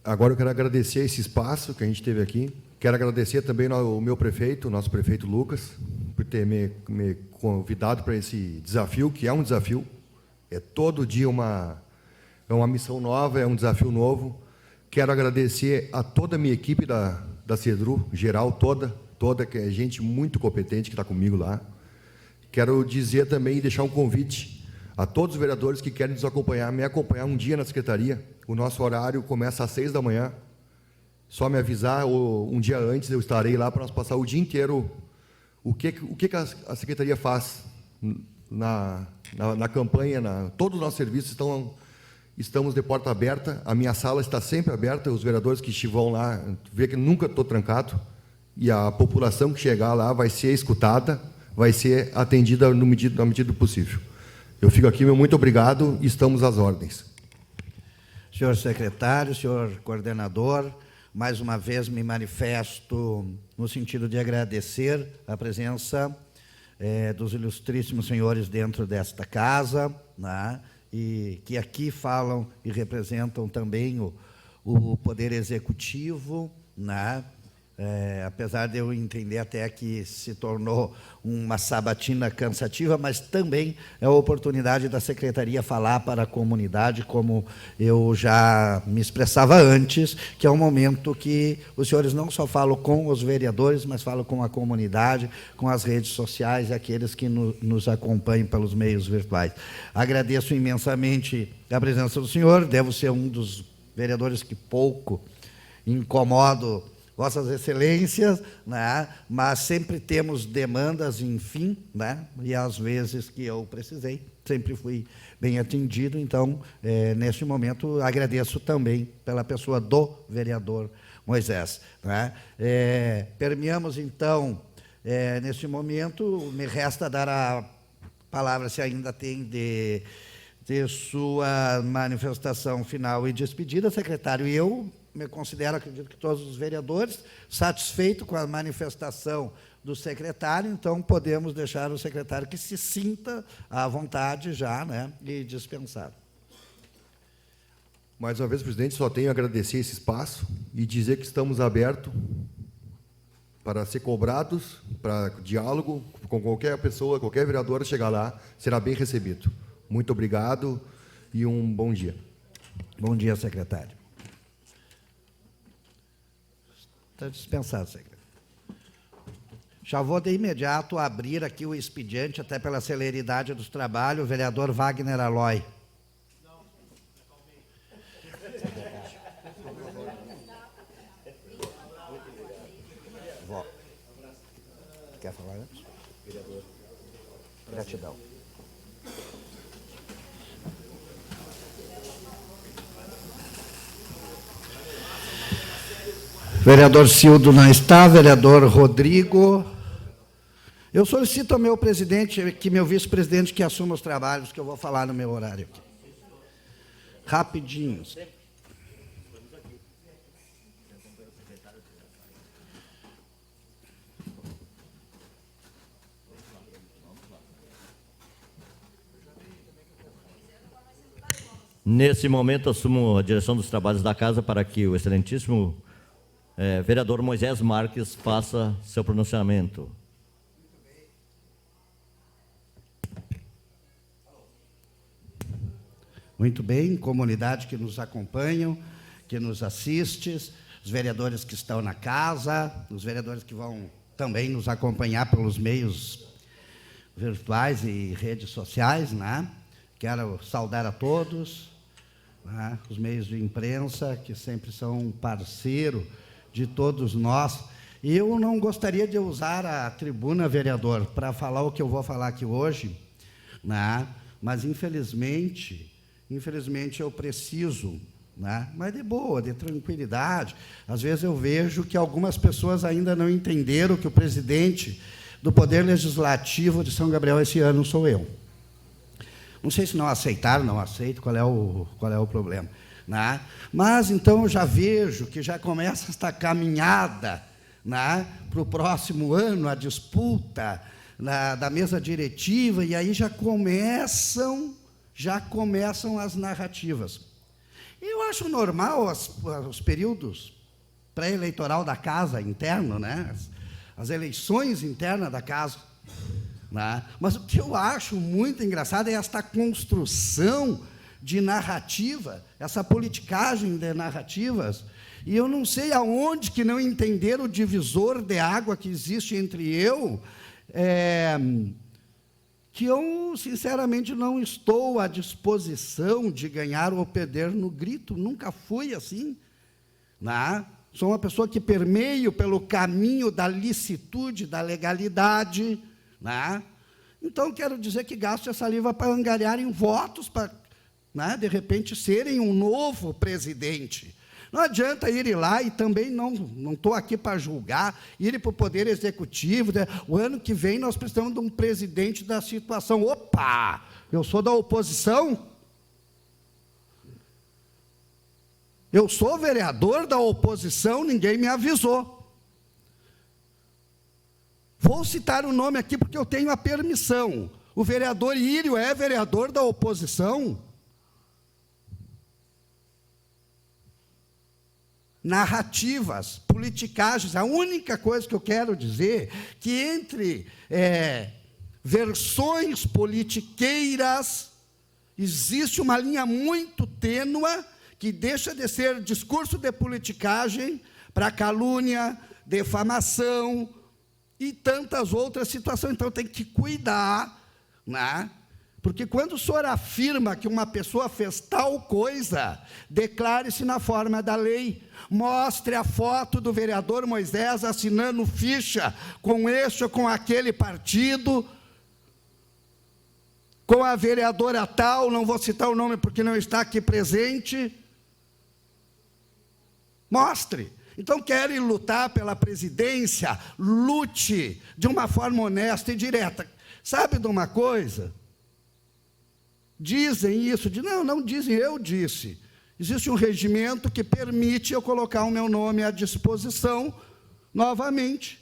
Speaker 7: Agora eu quero agradecer esse espaço que a gente teve aqui. Quero agradecer também ao meu prefeito, o nosso prefeito Lucas, por ter me convidado para esse desafio, que é um desafio. É todo dia uma missão nova, é um desafio novo. Quero agradecer a toda a minha equipe da CEDRU, geral, toda, que é gente muito competente que está comigo lá. Quero dizer também e deixar um convite a todos os vereadores que querem nos acompanhar, me acompanhar um dia na Secretaria. O nosso horário começa às 6 da manhã. Só me avisar, um dia antes eu estarei lá para nós passar o dia inteiro o que a Secretaria faz na campanha, todos os nossos serviços estamos de porta aberta, a minha sala está sempre aberta, os vereadores que vão lá, vê que nunca estou trancado, e a população que chegar lá vai ser escutada, vai ser atendida na medida do possível. Eu fico aqui, meu muito obrigado, e estamos às ordens.
Speaker 1: Senhor secretário, senhor coordenador, mais uma vez me manifesto no sentido de agradecer a presença dos ilustríssimos senhores dentro desta casa, né, e que aqui falam e representam também o Poder Executivo, né? Apesar de eu entender até que se tornou uma sabatina cansativa, mas também é a oportunidade da Secretaria falar para a comunidade, como eu já me expressava antes, que é um momento que os senhores não só falam com os vereadores, mas falam com a comunidade, com as redes sociais e aqueles que nos acompanham pelos meios virtuais. Agradeço imensamente a presença do senhor, devo ser um dos vereadores que pouco incomodo Vossas Excelências, né? Mas sempre temos demandas, enfim, né? E às vezes que eu precisei, sempre fui bem atendido. Então, neste momento, agradeço também pela pessoa do vereador Moisés, né? Permeamos, então, neste momento, me resta dar a palavra, se ainda tem, de sua manifestação final e despedida, secretário. E eu me considero, acredito que todos os vereadores, satisfeito com a manifestação do secretário, então podemos deixar o secretário que se sinta à vontade já, né, e dispensar.
Speaker 7: Mais uma vez, presidente, só tenho a agradecer esse espaço e dizer que estamos abertos para ser cobrados, para diálogo com qualquer pessoa, qualquer vereador chegar lá, será bem recebido. Muito obrigado e um bom dia.
Speaker 1: Bom dia, secretário. Está dispensado, secretário. Já vou de imediato abrir aqui o expediente, até pela celeridade dos trabalhos, o vereador Wagner Aloy. Quer falar antes? Vereador. Gratidão. Vereador Cildo não está, vereador Rodrigo. Eu solicito ao meu presidente, que meu vice-presidente, que assuma os trabalhos, que eu vou falar no meu horário aqui. Rapidinho.
Speaker 6: Nesse momento, assumo a direção dos trabalhos da casa para que o excelentíssimo vereador Moisés Marques faça seu pronunciamento.
Speaker 1: Muito bem, comunidade que nos acompanham, que nos assiste, os vereadores que estão na casa, os vereadores que vão também nos acompanhar pelos meios virtuais e redes sociais, né? Quero saudar a todos, né? Os meios de imprensa, que sempre são um parceiro de todos nós. E eu não gostaria de usar a tribuna, vereador, para falar o que eu vou falar aqui hoje, né? Mas, infelizmente eu preciso, né? Mas de boa, de tranquilidade. Às vezes eu vejo que algumas pessoas ainda não entenderam que o presidente do Poder Legislativo de São Gabriel esse ano sou eu. Não sei se não aceitaram, não aceito, qual é o problema, né? Mas, então, eu já vejo que já começa esta caminhada, né, para o próximo ano, a disputa da mesa diretiva, e aí já começam as narrativas. Eu acho normal os períodos pré-eleitoral da casa interno, né, as eleições internas da casa, né? Mas o que eu acho muito engraçado é esta construção de narrativa, essa politicagem de narrativas, e eu não sei aonde que não entenderam o divisor de água que existe entre que eu, sinceramente, não estou à disposição de ganhar ou perder no grito, nunca fui assim, né? Sou uma pessoa que permeio pelo caminho da licitude, da legalidade, né? Então, quero dizer que gasto essa saliva para angariarem votos, para, né, de repente, serem um novo presidente. Não adianta ir lá, e também não estou aqui para julgar, ir para o Poder Executivo, né? O ano que vem nós precisamos de um presidente da situação. Opa! Eu sou da oposição? Eu sou vereador da oposição, ninguém me avisou. Vou citar o nome aqui porque eu tenho a permissão. O vereador Írio é vereador da oposição? Narrativas, politicagens, a única coisa que eu quero dizer é que entre versões politiqueiras existe uma linha muito tênue que deixa de ser discurso de politicagem para calúnia, defamação e tantas outras situações. Então, tem que cuidar, né, Porque quando o senhor afirma que uma pessoa fez tal coisa, declare-se na forma da lei. Mostre a foto do vereador Moisés assinando ficha com este ou com aquele partido, com a vereadora tal, não vou citar o nome porque não está aqui presente. Mostre. Então, querem lutar pela presidência, lute de uma forma honesta e direta. Sabe de uma coisa? Dizem isso, não dizem, eu disse. Existe um regimento que permite eu colocar o meu nome à disposição, novamente,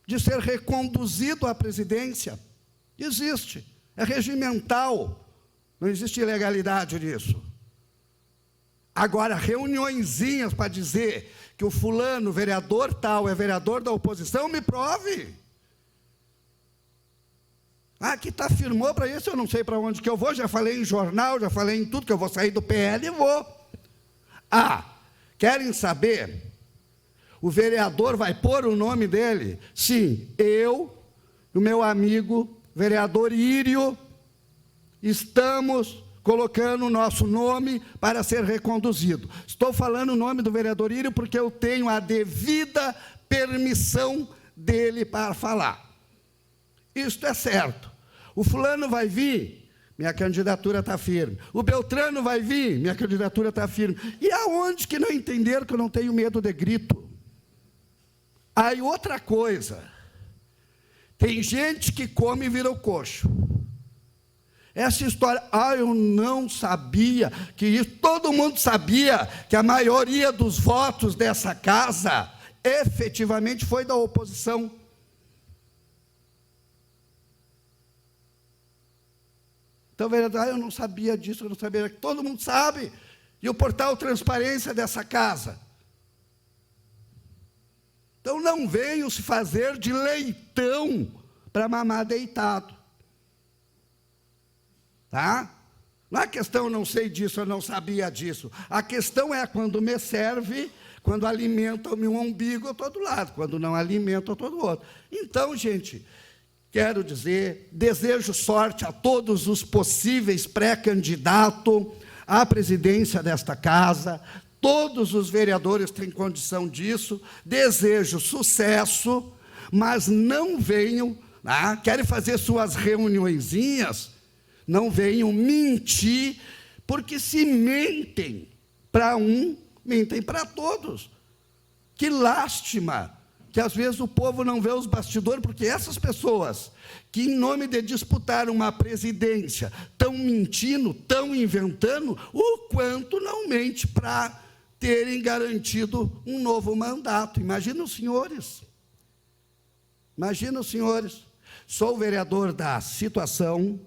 Speaker 1: de ser reconduzido à presidência. Existe, é regimental, não existe ilegalidade nisso. Agora, reuniõezinhas para dizer que o fulano, vereador tal, é vereador da oposição, me prove. Que tá, firmou para isso, eu não sei para onde que eu vou, já falei em jornal, já falei em tudo, que eu vou sair do PL e vou. Querem saber? O vereador vai pôr o nome dele? Sim, eu e o meu amigo, vereador Írio, estamos colocando o nosso nome para ser reconduzido. Estou falando o nome do vereador Írio porque eu tenho a devida permissão dele para falar. Isto é certo. O fulano vai vir, minha candidatura está firme. O Beltrano vai vir, minha candidatura está firme. E aonde que não entenderam que eu não tenho medo de grito? Aí outra coisa, tem gente que come e vira o coxo. Essa história, eu não sabia que isso, todo mundo sabia que a maioria dos votos dessa casa efetivamente foi da oposição. Então, vereador, eu não sabia disso, eu não sabia, todo mundo sabe. E o portal Transparência dessa casa. Então, não venham se fazer de leitão para mamar deitado. Tá? Não é questão, não sei disso, eu não sabia disso. A questão é quando me serve, quando alimenta o meu umbigo, eu estou do lado. Quando não alimenta, eu estou do outro. Então, gente, quero dizer, desejo sorte a todos os possíveis pré-candidatos à presidência desta casa. Todos os vereadores têm condição disso. Desejo sucesso, mas não venham, querem fazer suas reuniõezinhas, não venham mentir, porque se mentem para um, mentem para todos. Que lástima que às vezes o povo não vê os bastidores, porque essas pessoas que, em nome de disputar uma presidência, estão mentindo, estão inventando, o quanto não mente para terem garantido um novo mandato. Imagina os senhores. Imagina os senhores. Sou vereador da situação,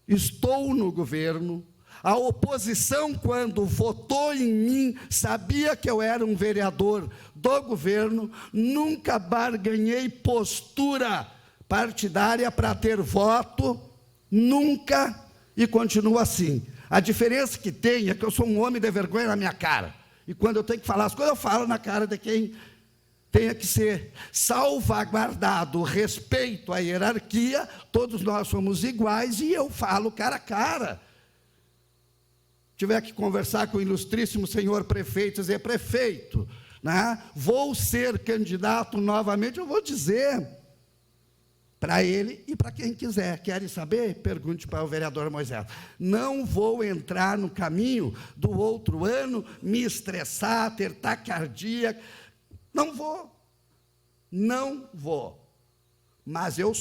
Speaker 1: estou no governo, a oposição, quando votou em mim, sabia que eu era um vereador do governo, nunca barganhei postura partidária para ter voto, nunca, e continuo assim. A diferença que tem é que eu sou um homem de vergonha na minha cara, e quando eu tenho que falar as coisas, eu falo na cara de quem tenha que ser salvaguardado o respeito à hierarquia, todos nós somos iguais, e eu falo cara a cara. Tiver que conversar com o ilustríssimo senhor prefeito, dizer, prefeito, vou ser candidato novamente, eu vou dizer para ele e para quem quiser. Querem saber? Pergunte para o vereador Moisés. Não vou entrar no caminho do outro ano, me estressar, ter taquicardia. Não vou. Mas eu,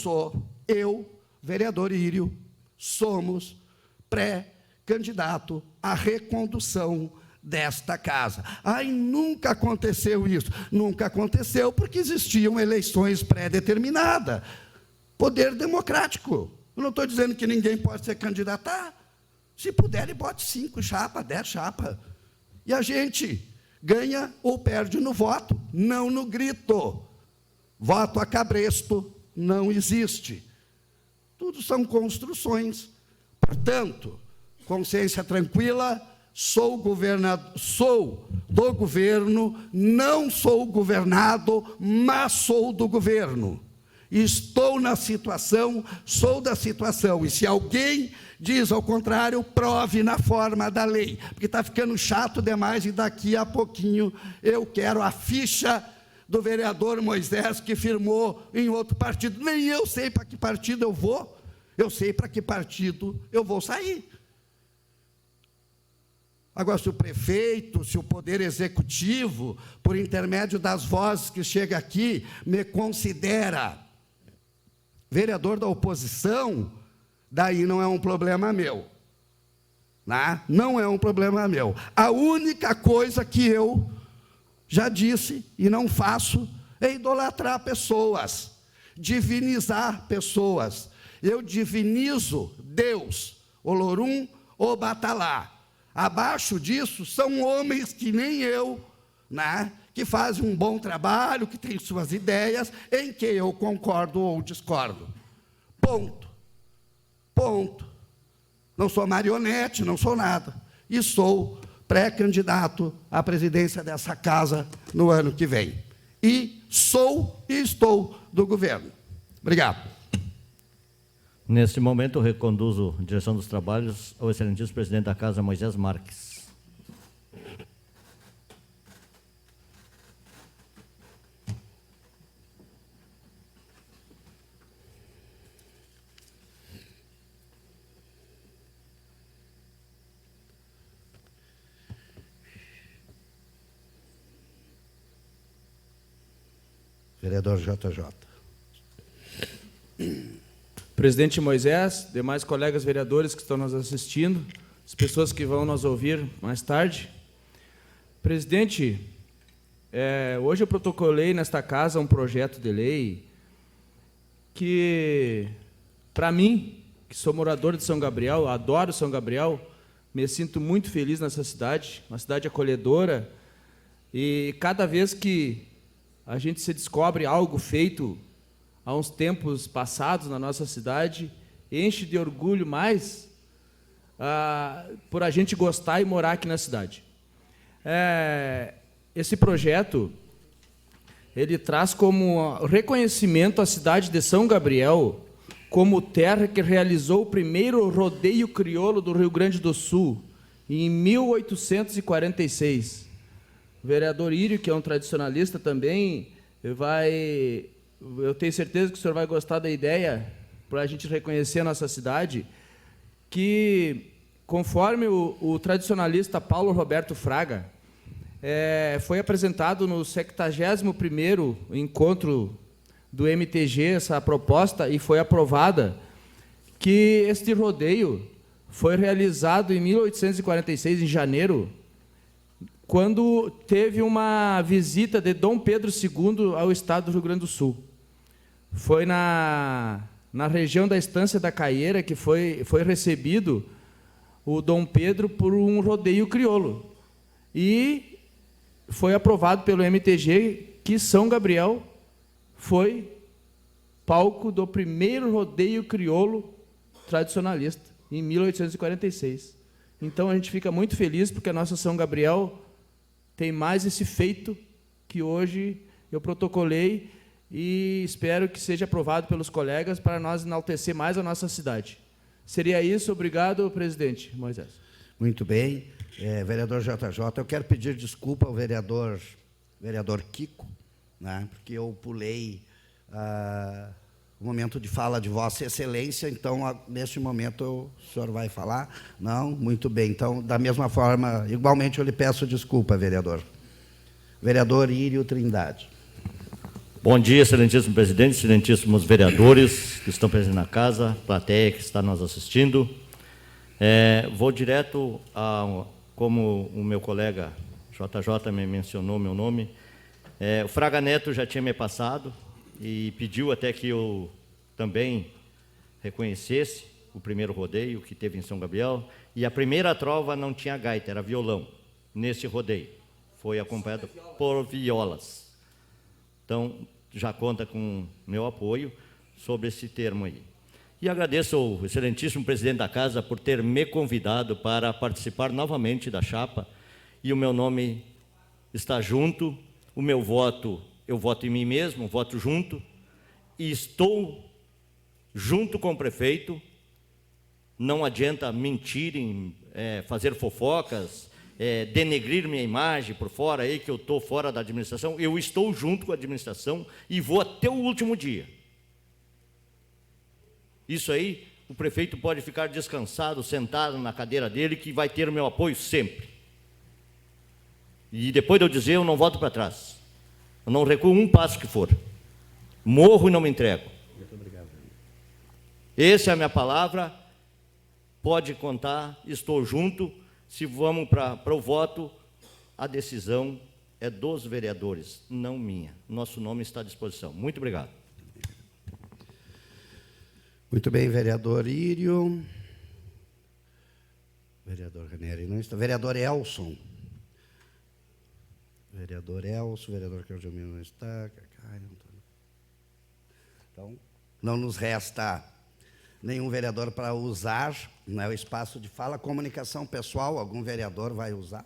Speaker 1: vereador Írio, somos pré-candidato à recondução desta casa. Nunca aconteceu isso. Nunca aconteceu porque existiam eleições pré-determinadas. Poder democrático. Eu não estou dizendo que ninguém pode se candidatar. Se puder, ele bote 5 chapas, 10 chapas. E a gente ganha ou perde no voto, não no grito. Voto a cabresto não existe. Tudo são construções. Portanto, consciência tranquila, sou do governo, não sou governado, mas sou do governo.
Speaker 13: estou na situação, sou da situação. E se alguém diz ao contrário, prove na forma da lei. Porque está ficando chato demais e daqui a pouquinho eu quero a ficha do vereador Moisés que firmou em outro partido. Nem eu sei para que partido eu vou, eu sei para que partido eu vou sair. Agora, se o prefeito, se o poder executivo, por intermédio das vozes que chegam aqui, me considera vereador da oposição, daí não é um problema meu. Né? Não é um problema meu. A única coisa que eu já disse e não faço é idolatrar pessoas, divinizar pessoas. Eu divinizo Deus, Olorum ou Batalá. Abaixo disso são homens que nem eu, né, que fazem um bom trabalho, que têm suas ideias, em que eu concordo ou discordo. Ponto. Ponto. Não sou marionete, não sou nada. E sou pré-candidato à presidência dessa casa no ano que vem. E sou e estou do governo. Obrigado.
Speaker 6: Neste momento, eu reconduzo a direção dos trabalhos ao excelentíssimo presidente da Casa, Moisés Marques.
Speaker 13: Vereador JJ.
Speaker 12: Presidente Moisés, demais colegas vereadores que estão nos assistindo, as pessoas que vão nos ouvir mais tarde. Presidente, hoje eu protocolei nesta casa um projeto de lei que, para mim, que sou morador de São Gabriel, adoro São Gabriel, me sinto muito feliz nessa cidade, uma cidade acolhedora, e cada vez que a gente se descobre algo feito há uns tempos passados na nossa cidade, enche de orgulho mais por a gente gostar e morar aqui na cidade. Esse projeto, ele traz como reconhecimento a cidade de São Gabriel como terra que realizou o primeiro rodeio crioulo do Rio Grande do Sul, em 1846. O vereador Írio, que é um tradicionalista também, eu tenho certeza que o senhor vai gostar da ideia, para a gente reconhecer a nossa cidade, que, conforme o tradicionalista Paulo Roberto Fraga, foi apresentado no 71º encontro do MTG, essa proposta, e foi aprovada, que este rodeio foi realizado em 1846, em janeiro, quando teve uma visita de Dom Pedro II ao estado do Rio Grande do Sul. Foi na região da Estância da Caieira que foi recebido o Dom Pedro por um rodeio crioulo. E foi aprovado pelo MTG que São Gabriel foi palco do primeiro rodeio crioulo tradicionalista, em 1846. Então, a gente fica muito feliz porque a nossa São Gabriel tem mais esse feito que hoje eu protocolei e espero que seja aprovado pelos colegas para nós enaltecer mais a nossa cidade. Seria isso. Obrigado, presidente Moisés.
Speaker 13: Muito bem. Vereador JJ, eu quero pedir desculpa ao vereador Kiko, né, porque eu pulei o momento de fala de Vossa Excelência, então, neste momento, o senhor vai falar? Não? Muito bem. Então, da mesma forma, igualmente, eu lhe peço desculpa, vereador. Vereador Írio Trindade.
Speaker 6: Bom dia, excelentíssimo presidente, excelentíssimos vereadores que estão presentes na casa, plateia que está nos assistindo. Vou direto como o meu colega JJ me mencionou meu nome, o Fraga Neto já tinha me passado e pediu até que eu também reconhecesse o primeiro rodeio que teve em São Gabriel, e a primeira trova não tinha gaita, era violão, nesse rodeio. Foi acompanhado por violas. Então, já conta com meu apoio sobre esse termo aí. E agradeço ao excelentíssimo presidente da casa por ter me convidado para participar novamente da chapa, e o meu nome está junto, o meu voto, eu voto em mim mesmo, voto junto, e estou junto com o prefeito. Não adianta mentirem, fazer fofocas, denegrir minha imagem por fora, aí que eu estou fora da administração. Eu estou junto com a administração e vou até o último dia. Isso aí, o prefeito pode ficar descansado, sentado na cadeira dele, que vai ter o meu apoio sempre. E depois de eu dizer, eu não volto para trás. Eu não recuo um passo que for. Morro e não me entrego.
Speaker 13: Muito obrigado.
Speaker 6: Essa é a minha palavra. Pode contar, estou junto. Se vamos para o voto, a decisão é dos vereadores, não minha. Nosso nome está à disposição. Muito obrigado.
Speaker 13: Muito bem, vereador Írio. Vereador Ranieri não está. Vereador Elson. Vereador Elson, vereador Claudio não está. Então, não nos resta nenhum vereador para usar, né, o espaço de fala. Comunicação pessoal, algum vereador vai usar?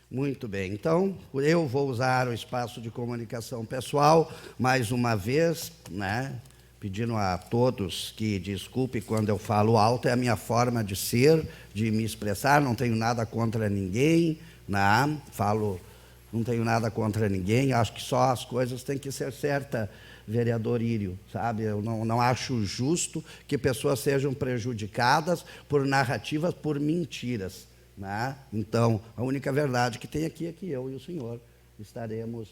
Speaker 13: Muito bem, então, eu vou usar o espaço de comunicação pessoal, mais uma vez, né, pedindo a todos que desculpe quando eu falo alto, é a minha forma de ser, de me expressar, não tenho nada contra ninguém, né, não tenho nada contra ninguém, acho que só as coisas têm que ser certas, vereador Írio, sabe? Eu não acho justo que pessoas sejam prejudicadas por narrativas, por mentiras, né? Então, a única verdade que tem aqui é que eu e o senhor estaremos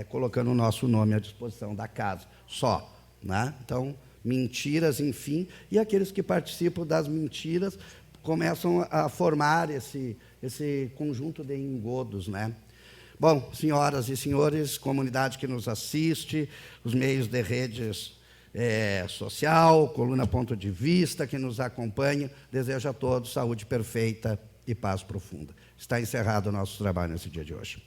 Speaker 13: colocando o nosso nome à disposição da casa, só, né? Então, mentiras, enfim, e aqueles que participam das mentiras começam a formar esse conjunto de engodos, né? Bom, senhoras e senhores, comunidade que nos assiste, os meios de redes social, Coluna Ponto de Vista, que nos acompanha, desejo a todos saúde perfeita e paz profunda. Está encerrado o nosso trabalho nesse dia de hoje.